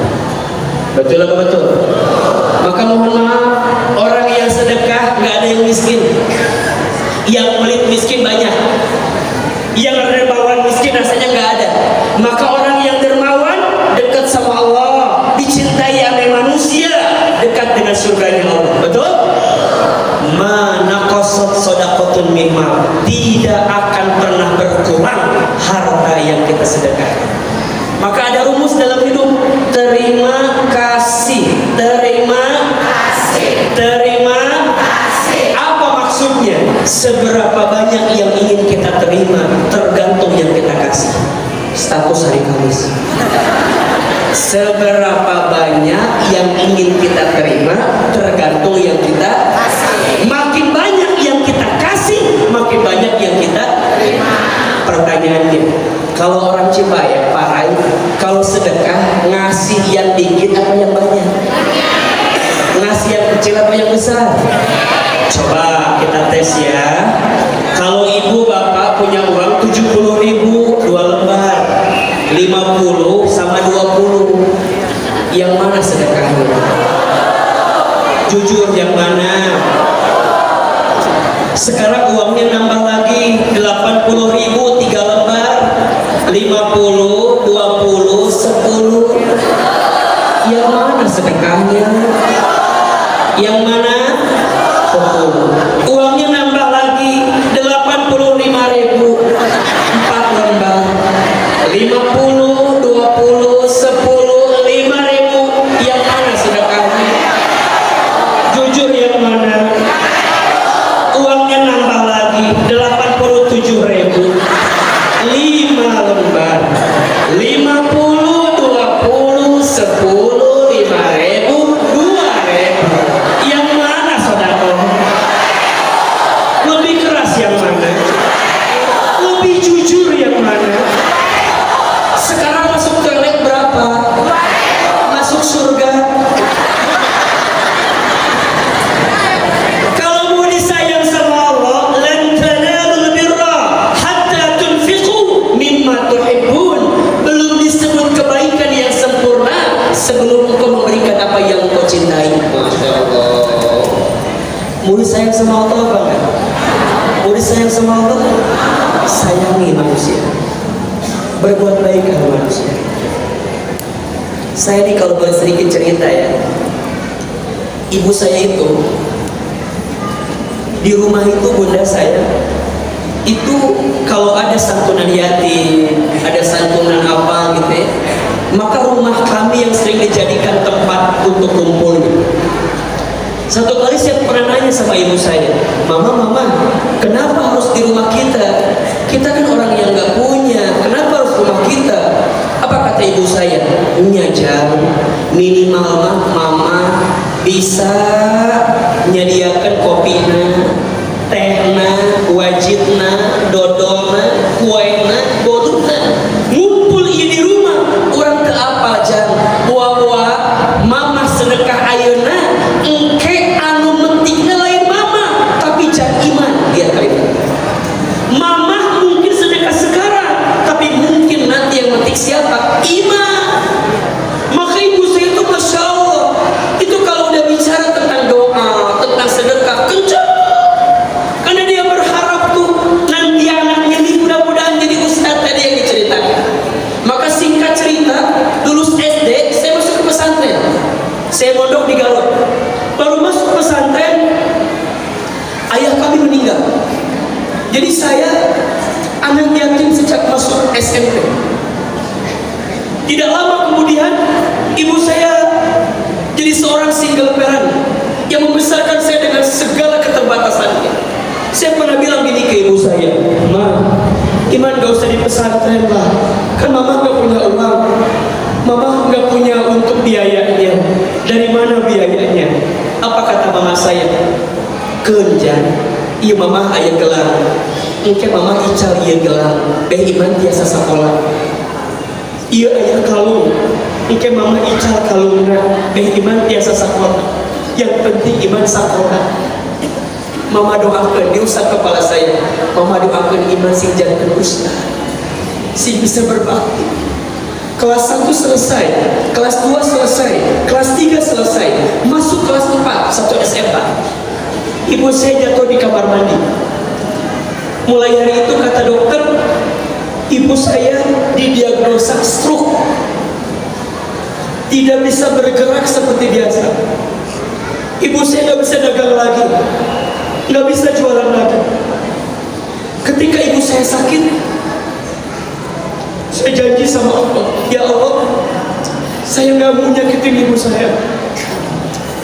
Betul apa betul? Maka mohon maaf, orang yang sedekah nggak ada yang miskin. Yang pelit miskin banyak. Yang dermawan miskin rasanya nggak ada. Maka orang yang dermawan dekat sama Allah, dicintai oleh manusia, dekat dengan surganya Allah. Betul? Mana qasat shadaqatun mimma, tidak akan pernah berkurang harta yang kita sedekahkan. Maka ada rumus dalam hidup, terima kasih, terima kasih, terima kasih. Apa maksudnya? Seberapa banyak yang ingin kita terima tergantung yang kita kasih. Status hari Kamis. Seberapa banyak yang ingin kita terima tergantung yang kita kasih. Makin banyak yang kita kasih, makin banyak yang kita terima. Pertanyaannya, kalau orang Cipayung, Pak Rai, kalau sedekah ngasih yang dikit apa yang banyak? Ngasih yang kecil apa yang besar? Coba kita tes ya. Kalau ibu bapak punya uang 70.000, 2 lembar, 50 sama 20, yang mana sedekahnya? Jujur, yang mana? Sekarang uangnya nambah lagi 80.000, 3 lembar, 50, 20, 10. Yang mana sedekahnya? Yang mana? 10. Uangnya nambah lagi 85.000, 4 lembar, 50, 20, 10, 5.000. Yang mana sedekahnya? Jujur, yang mana? Uangnya nambah lagi 87.000, 5 lembar, 50, 20, 10, 5.000, 2.000. Yang mana saudara? Lebih keras yang mana? Lebih jujur yang mana? Sekarang masuk toilet berapa? Masuk surga. Kalau mau disayang sama Allah, lan tanalul birra hatta tunfiqu mimma tuhibbun. Belum disebut kebaikan yang sempurna sebelum engkau memberikan apa yang engkau cintai. Masya Allah. Mau disayang sama Allah apa enggak? Mau disayang sama Allah? Sayangi manusia. Berbuat baik kepada manusia. Saya nih kalau boleh sedikit cerita ya, ibu saya itu di rumah itu, bunda saya itu kalau ada santunan yatim, ada santunan apa gitu ya, maka rumah kami yang sering dijadikan tempat untuk kumpul. Satu kali saya pernah nanya sama ibu saya, mama, kenapa harus di rumah kita? Kita kan orang yang gak punya, kenapa harus rumah kita? Apa kata ibu saya? Nyajar, minimal mama bisa menyediakan kopinya, tehna, wajibna, dodolna, kuena, boduna. Ngumpul iya di rumah, orang ke apa aja? Buah-buah, mama sedekah ayeuna, engke anu mentingnya lain mama, tapi jangan iman. Lihat kali ini. Mama mungkin sedekah sekarang, tapi mungkin nanti yang menting siapa? Iman. Maka ibu saya itu Masya Allah, itu kalau udah bicara tentang doa, tentang sedekah, kencang. Karena dia berharap tuh nanti anaknya ini mudah-mudahan jadi ustadz tadi yang diceritakan. Maka singkat cerita, lulus SD, saya masuk ke pesantren. Saya mondok di Galot. Baru masuk pesantren, ayah kami meninggal. Jadi saya anak yatim sejak masuk SMP. Tidak lama kemudian ibu saya jadi seorang single parent yang membesarkan saya dengan segala keterbatasannya. Saya pernah bilang gini ke ibu saya, Ma, Iman gak usah di pesantren lah, kan mama gak punya uang, mama gak punya untuk biayanya. Dari mana biayanya? Apa kata mama saya? Kenjan, iya mama ayah gelar, mungkin mama ical iya gelar, beh Iman biasa sekolah. Iya ayah kalung, mungkin mama ical kalungnya, beh Iman biasa sekolah. Yang penting Iman sekolah. Mama doakan, diusap kepala saya, mama doakan Iman sing jangan ustaz, sing bisa berbakti. Kelas 1 selesai, kelas 2 selesai, kelas 3 selesai, masuk kelas 4, satu SMA. Ibu saya jatuh di kamar mandi. Mulai hari itu kata dokter, ibu saya didiagnosa stroke. Tidak bisa bergerak seperti biasa. Ibu saya gak bisa dagang lagi, gak bisa jualan lagi. Ketika ibu saya sakit, saya janji sama Allah, ya Allah, saya gak mau nyakitin ibu saya.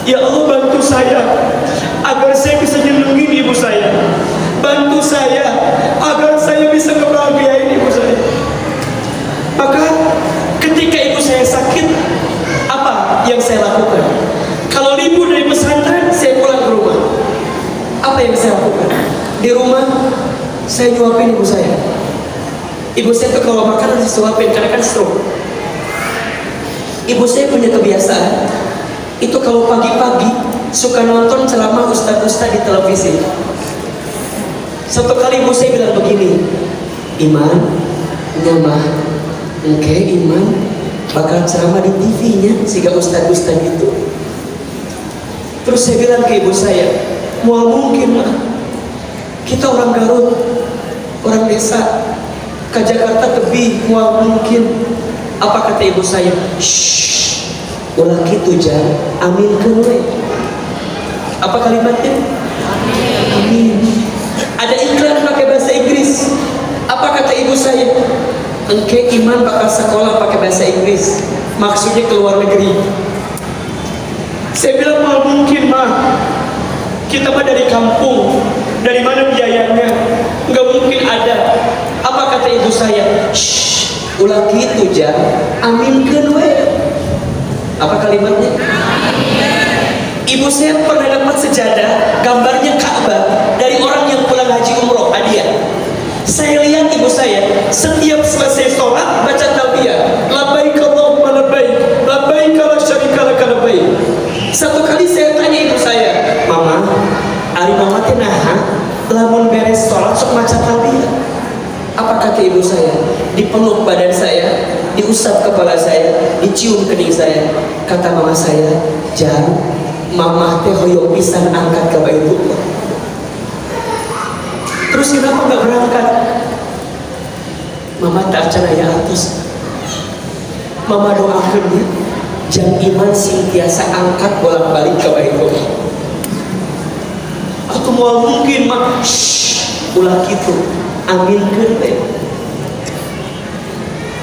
Ya Allah, bantu saya agar saya bisa nyenengin ibu saya. Bantu saya agar saya bisa ngebahagiain ibu saya. Maka ketika ibu saya sakit, apa yang saya lakukan? Kalau libur dari pesantren, saya pulang ke rumah. Apa yang saya lakukan? Di rumah, saya nyuapin ibu saya. Ibu saya tuh kalau makan harus disuapin, karena kan stroke. Ibu saya punya kebiasaan, itu kalau pagi-pagi suka nonton ceramah ustadz-ustadz di televisi. Satu kali ibu saya bilang begini, Iman, nyamah, oke Iman bakal ceramah di TV-nya sehingga ustadz-ustadz itu. Terus saya bilang ke ibu saya, mau mungkin mah, kita orang Garut, orang desa, ke Jakarta tebih, mau mungkin. Apa kata ibu saya? Shh, ulah gitu jan, amin we. Apa kalimatnya? Amin. Ada iklan pakai bahasa Inggris. Apa kata ibu saya? Engke Iman bakal sekolah pakai bahasa Inggris, maksudnya ke luar negeri. Saya bilang mal mungkin mah, kita mah dari kampung, dari mana biayanya? Nggak mungkin ada. Apa kata ibu saya? Shh, ulah gitu jan, aminkeun we. Apa kalimatnya? Ibu saya pernah dapat sejadah gambarnya Ka'bah dari orang yang pulang haji umroh hadiah. Saya lihat ibu saya setiap selesai sholat baca talbiyah, labbaik Allahumma labbaik, labbaik la syarika lak labbaik. Satu kali saya tanya ibu saya, "Mama, ari mama teh naha lamun beres sholat sok maca talbiyah?" Apa kata ibu saya? Dipeluk badan saya, diusap kepala saya, dicium kening saya. Kata mama saya, "Jan, mama teh hoyong pisan angkat ke Baitullah." Terus kenapa nggak berangkat? Mama tak acan aya atus. Mama doakeun dia, jang iman sentiasa angkat bolak-balik ke Baitullah. Aku mau mungkin mah, ulah gitu. Aminkeun we.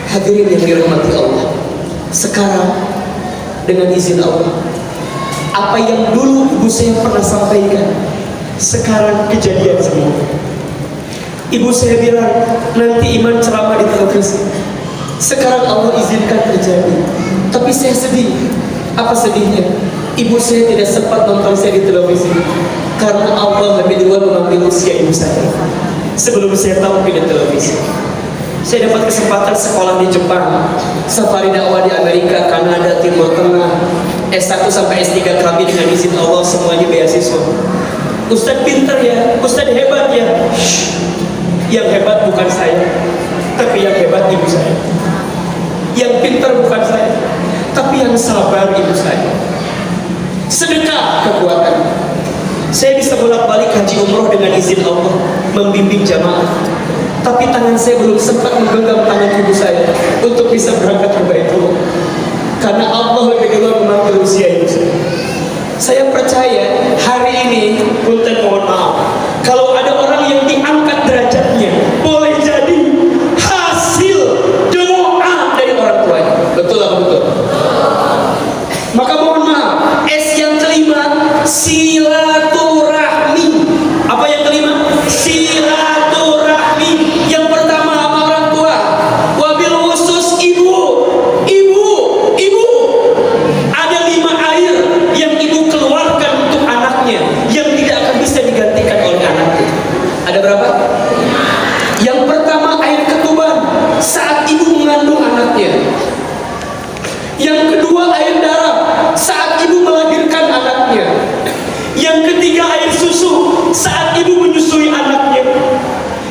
Hadirin yang dirahmati Allah. Sekarang dengan izin Allah, apa yang dulu ibu saya pernah sampaikan sekarang kejadian semua. Ibu saya bilang nanti Iman ceramah di televisi. Sekarang Allah izinkan terjadi. Tapi saya sedih. Apa sedihnya? Ibu saya tidak sempat nonton saya di televisi karena Allah lebih dulu mengambil usia ibu saya sebelum saya tahu di televisi. Saya dapat kesempatan sekolah di Jepang, safari dakwah di Amerika, Kanada, Timur Tengah, S1 sampai S3 kami dengan izin Allah semuanya beasiswa. Ustadz pinter ya, Ustadz hebat ya. Yang hebat bukan saya, tapi yang hebat ibu saya. Yang pinter bukan saya, tapi yang sabar ibu saya. Sedekah kekuatan. Saya bisa bolak-balik haji umroh dengan izin Allah, membimbing jamaah. Tapi tangan saya belum sempat menggenggam tangan ibu saya untuk bisa berangkat ke Baitullah. Karena Allah lebih dulu memanggil usia ibu saya. Saya percaya hari ini, punten mohon maaf, kalau ada orang yang diangkat derajatnya, boleh jadi hasil doa dari orang tuanya. Betul atau betul? Maka mohon maaf, S yang kelima, silaturahmi. Apa yang kelima? Silaturahmi. Yang pertama sama orang tua, wabil khusus ibu. Ada 5 air yang ibu keluarkan untuk anaknya yang tidak akan bisa digantikan oleh anaknya. Ada berapa? Yang pertama air ketuban saat ibu mengandung anaknya. Yang kedua air darah saat ibu melahirkan anaknya. Yang ketiga air susu saat ibu menyusui anaknya.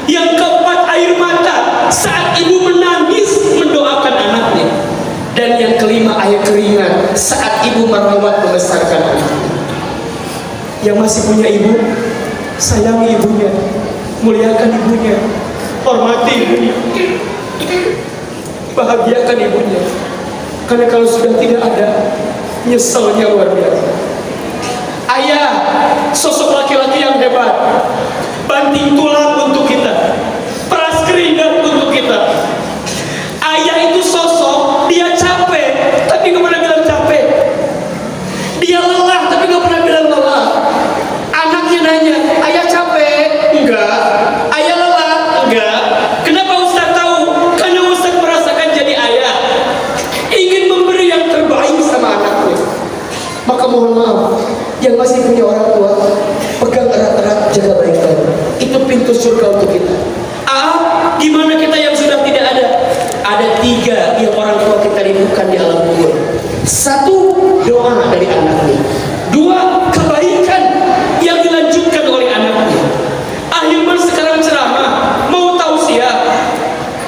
Yang keempat air mata saat ibu menangis mendoakan anaknya. Dan yang kelima air keringat saat ibu merawat membesarkan anaknya. Yang masih punya ibu, sayangi ibunya, muliakan ibunya, hormati ibunya, bahagiakan ibunya. Karena kalau sudah tidak ada, nyesalnya luar biasa. Ayah, sosok laki-laki yang hebat, banting tulang untuk kita, peras keringat untuk kita. Ayah itu sosok, dia capek, tapi gak pernah bilang capek. Dia lelah, tapi gak pernah bilang lelah. Anaknya nanya, ayah capek? Enggak. Ayah lelah? Enggak. Kenapa Ustaz tahu? Karena Ustaz merasakan jadi ayah, ingin memberi yang terbaik sama anaknya. Maka mohon maaf, yang masih punya orang tua, pegang erat-erat, jaga baik-baik. Itu pintu surga untuk kita. Gimana kita yang sudah tidak ada? Ada 3 yang orang tua kita rindukan di alam kubur. 1, doa dari anaknya. 2, kebaikan yang dilanjutkan oleh anaknya. Ahilman sekarang ceramah, mau tausiah.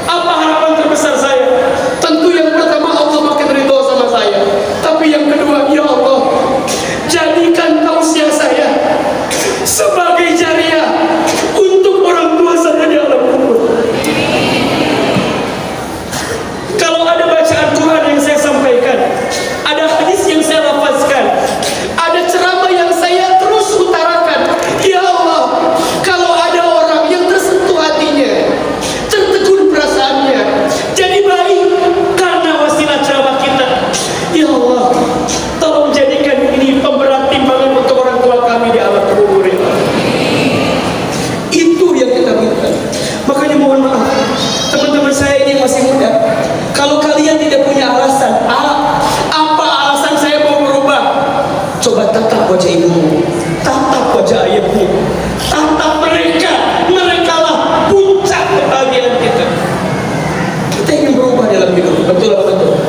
Apa harapan terbesar saya? Tentu yang pertama Allah makin ridho sama saya. Tapi yang kedua, ya Allah, jadikan tausiah saya sebagai jariah untuk orang tua saya di alam kubur. Kalau ada bacaan Quran yang saya sampaikan, ada hadis yang saya lafazkan, ada ceramah yang saya terus utarakan, ya Allah, kalau ada orang yang tersentuh hatinya, tertegun perasaannya, jadi baik karena wasilah ceramah kita, ya Allah, tolong jadikan ini pemberat timbangan untuk orang tua kami di alam kubur. Itu yang kita minta. Makanya mohon maaf, teman-teman saya ini masih muda. Kalau kalian tidak punya alasan, apa alasan Coba tatap wajah ibumu, tatap wajah ayahmu, tatap mereka. Mereka lah puncak kebahagiaan kita. Kita ingin berubah dalam hidup, betul apa betul?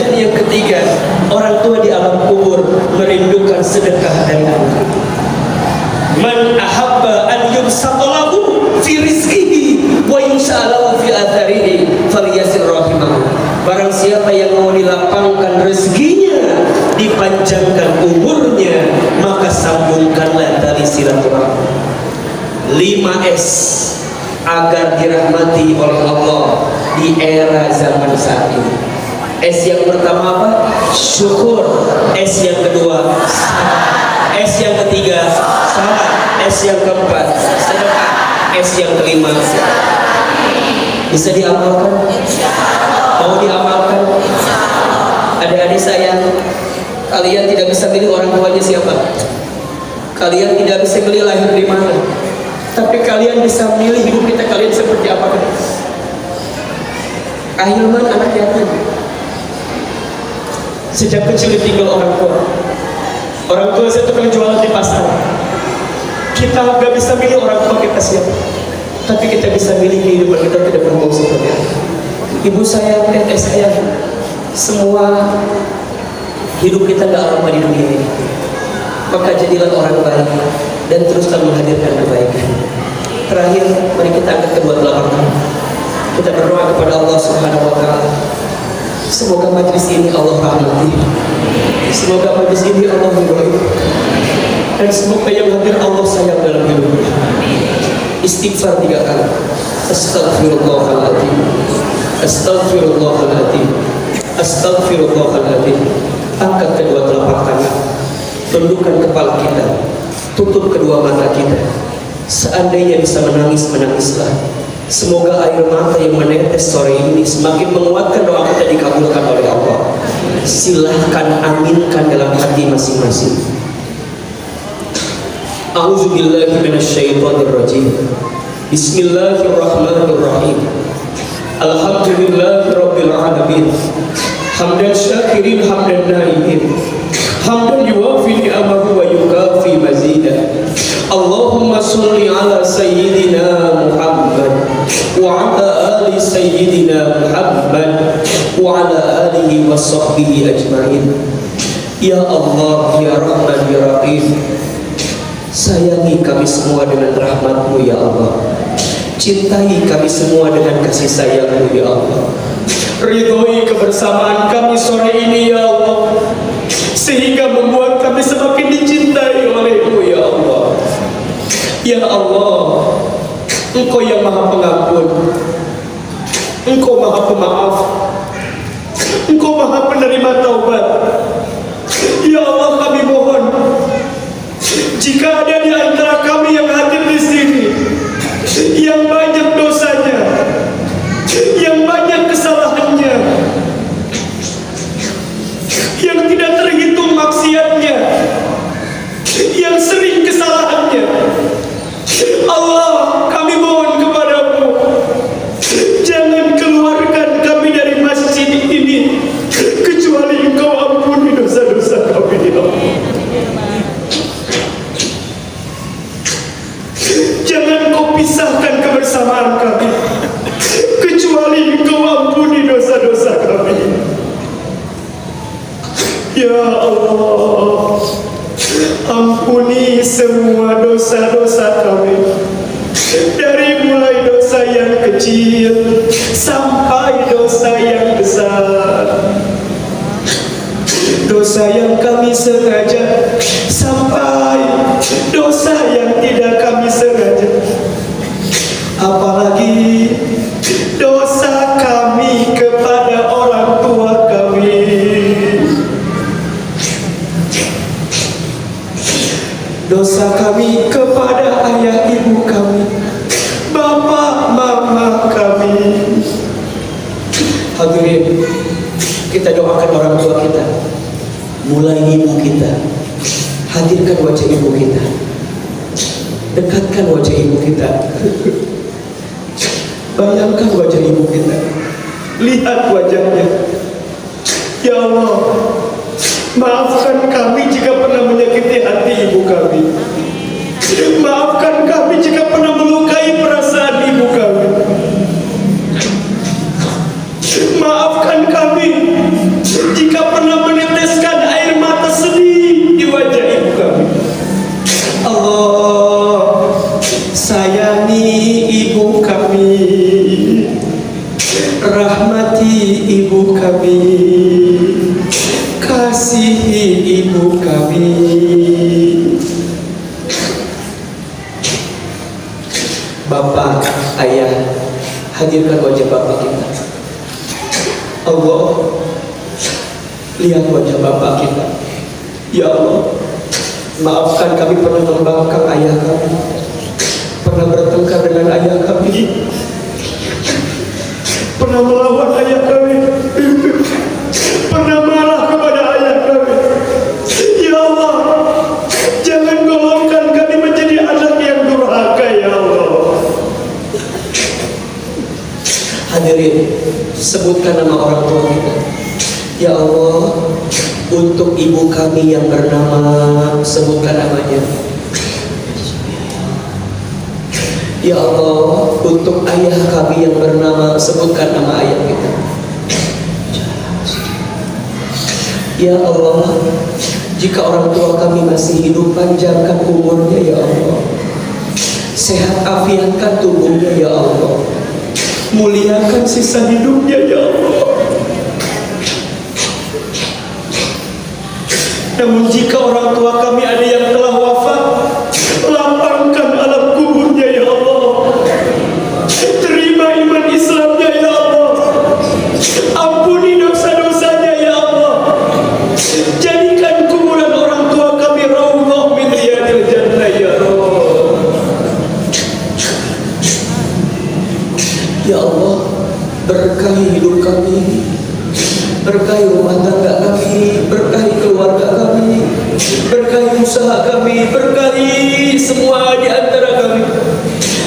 Dan yang ketiga, orang tua di alam kubur merindukan sedekah dari anak. Man ahabba an yubsatalahu fi rizqihi wa yusalahu fi atharihi falyasir rahimahu. Barang siapa yang mau dilapangkan rezekinya, dipanjangkan umurnya, maka sambungkanlah tali silaturahmi. 5S agar dirahmati oleh Allah di era zaman saat ini. S yang pertama apa? Syukur. S yang kedua sabar. S yang ketiga salat. S yang keempat sedekah. S yang kelima bisa diamalkan. Mau diamalkan? Adik-adik sayang, kalian tidak bisa milih orang tuanya siapa. Kalian tidak bisa milih lahir di mana. Tapi kalian bisa milih hidup kita kalian seperti apa. Ahilman anak yatim. Sejak kecil ditinggal orang tua. Orang tua saya tukang jualan di pasar. Kita nggak bisa milih orang tua kita siapa. Tapi kita bisa milih kehidupan kita tidak berbau seperti apa. Ibu saya, teteh saya, semua hidup kita nggak lama di dunia ini. Maka jadilah orang baik dan teruslah menghadirkan kebaikan. Terakhir, mari kita angkat kedua telapak tangan. Kita berdoa kepada Allah Subhanahu Wa Taala. Semoga majlis ini Allah rahmati. Semoga majlis ini Allah ridhoi. Dan semoga yang hadir Allah sayang dalam hidupnya. Istighfar 3 kali. Astaghfirullahaladzim. Astaghfirullahaladzim. Astaghfirullahaladzim. Angkat kedua telapak tangan. Tundukkan kepala kita. Tutup kedua mata kita. Seandainya bisa menangis, menangislah. Semoga air mata yang menetes sore ini semakin menguatkan doa kita dikabulkan oleh Allah. Silahkan aminkan dalam hati masing-masing. A'udzubillahi minasyaitonirrajim. Bismillahirrahmanirrahim. Alhamdulillahi rabbil alamin. Hamdan syakirin hamdan naimin. Hamdan yuwafi ni'amahu wa yukafi mazidah. Allahumma salli ala sayyidina Muhammad wa ala ali sayyidina Muhammad wa ala alihi wa sahbihi ajma'in. Ya Allah, ya Rahman, ya Rahim, sayangi kami semua dengan rahmat-Mu ya Allah. Cintai kami semua dengan kasih sayang-Mu ya Allah. Ridhoi kebersamaan kami sore ini ya Allah, sehingga membuat kami semakin dicintai oleh-Mu ya Allah. Ya Allah, Engkau yang Maha Pengampun, Engkau Maha Pemaaf, Engkau Maha Penerima Taubat. Ya Allah, kami mohon, jika ada di antara kami yang hadir di sini yang banyak dosanya, yang banyak kesalahannya, yang tidak terhitung maksiatnya, yang sering kesalahannya, Allah, kami mohon kepadamu, jangan keluarkan kami dari masjid ini kecuali Engkau ampuni dosa-dosa kami ya Allah. Jangan Kau pisahkan kebersamaan kami kecuali Engkau ampuni dosa-dosa kami. Ya Allah, ampuni semua dosa-dosa kami, dari mulai dosa yang kecil sampai dosa yang besar, dosa yang kami sengaja sampai dosa yang tidak kami sengaja, apalagi dosa kami kepada orang tua kami. Dosa kami kepada ayah ibu kami, bapak mama kami. Hadirin, kita doakan orang tua kita, mulai ibu kita. Hadirkan wajah ibu kita, dekatkan wajah ibu kita. Bayangkan wajah ibu kita, lihat wajahnya. Ya Allah, Maafkan kami jika pernah menyakiti hati ibu kami. Maafkan kami jika pernah melukai perasaan ibu kami. Maafkan kami jika pernah meneteskan air mata sedih di wajah ibu kami. Allah, sayangi ibu kami, rahmati ibu kami, kasihi ibu kami. Bapak, ayah, hadirkan wajah bapak kita. Allah, lihat wajah bapak kita. Ya Allah, maafkan kami pernah membangkang ayah kami, pernah bertengkar dengan ayah kami, pernah melawan ayah kami, pernah marah kepada ayah kami. Ya Allah, jangan golongkan kami menjadi anak yang durhaka, ya Allah. Hadirin, sebutkan nama orang tua kita. Ya Allah, untuk ibu kami yang bernama, sebutkan namanya. Ya Allah, untuk ayah kami yang bernama, sebutkan nama ayah kita. Ya Allah, jika orang tua kami masih hidup, panjangkan umurnya ya Allah, sehat afiatkan tubuhnya ya Allah, muliakan sisa hidupnya ya Allah. Namun jika orang tua kami ada yang telah wafat, lapangkan alam kuburnya ya Allah, terima iman Islamnya ya Allah, ampuni dosa-dosanya ya Allah, jadikan kuburan orang tua kami raudhah min riyadil jannah ya Allah. Ya Allah, berkahi hidup kami, berkahi rumah tangga kami, berkahi keluarga kami, berkahi usaha kami, berkahi semua di antara kami.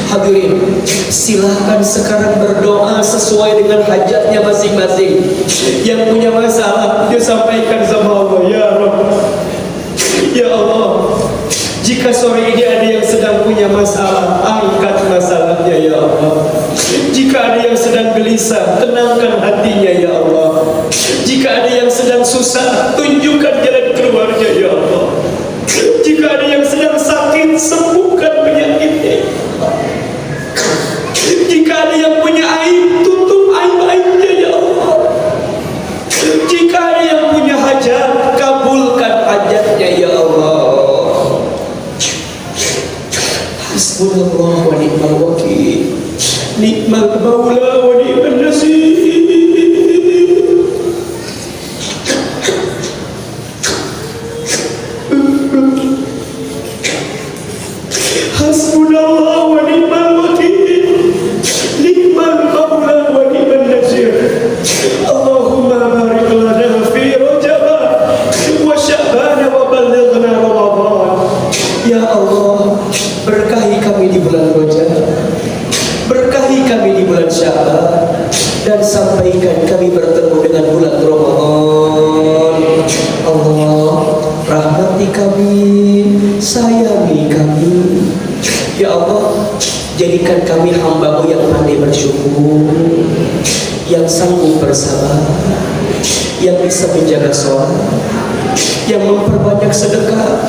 Hadirin, silahkan sekarang berdoa sesuai dengan hajatnya masing-masing. Yang punya masalah, dia sampaikan sama Allah. Ya Rabb, ya Allah, jika sore ini ada yang sedang punya masalah, angkat masalahnya ya Allah. Jika ada yang sedang gelisah, tenangkan hatinya ya Allah. Jika ada yang sedang susah, tunjukkan jalan keluarnya ya Allah. Jika ada yang sedang sakit, sembuhkan penyakitnya. Jika ada yang punya aib, tutup aib-aibnya ya Allah. Jika ada yang punya hajat, kabulkan hajatnya ya Allah. Hasbunallah wa ni'mal wakil, ni'mal maula wa ni'man nasir. Hasbunallah wa ni'mal wakil, ni'mal maula wa ni'man nasir. Allahumma barik lana fi Rajab wa Sya'ban wa ballighna Ramadan. Ya Allah, berkahi kami di bulan Rajab, berkahi kami di bulan Sya'ban, dan sampaikan kami bertemu dengan bulan Ramadan. Allah, rahmati kami, sayangi kami. Ya Allah, jadikan kami hamba-Mu yang pandai bersyukur, yang sanggup bersabar, yang bisa menjaga sholat, yang memperbanyak sedekah,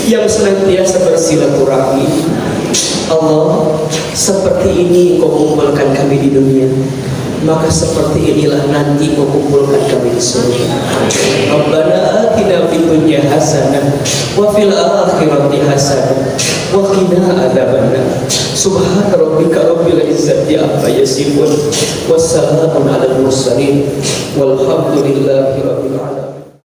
yang senantiasa bersilaturahmi. Allah, seperti ini Kau kumpulkan kami di dunia, maka seperti inilah nanti Kau kumpulkan kami di surga. Rabbana atina fid dunya hasanah wa fil akhirati hasanah wa qina adzabannar. Subhana rabbika rabbil izzati amma yasifun, wassalamun alal mursalin, walhamdulillahi rabbil alamin.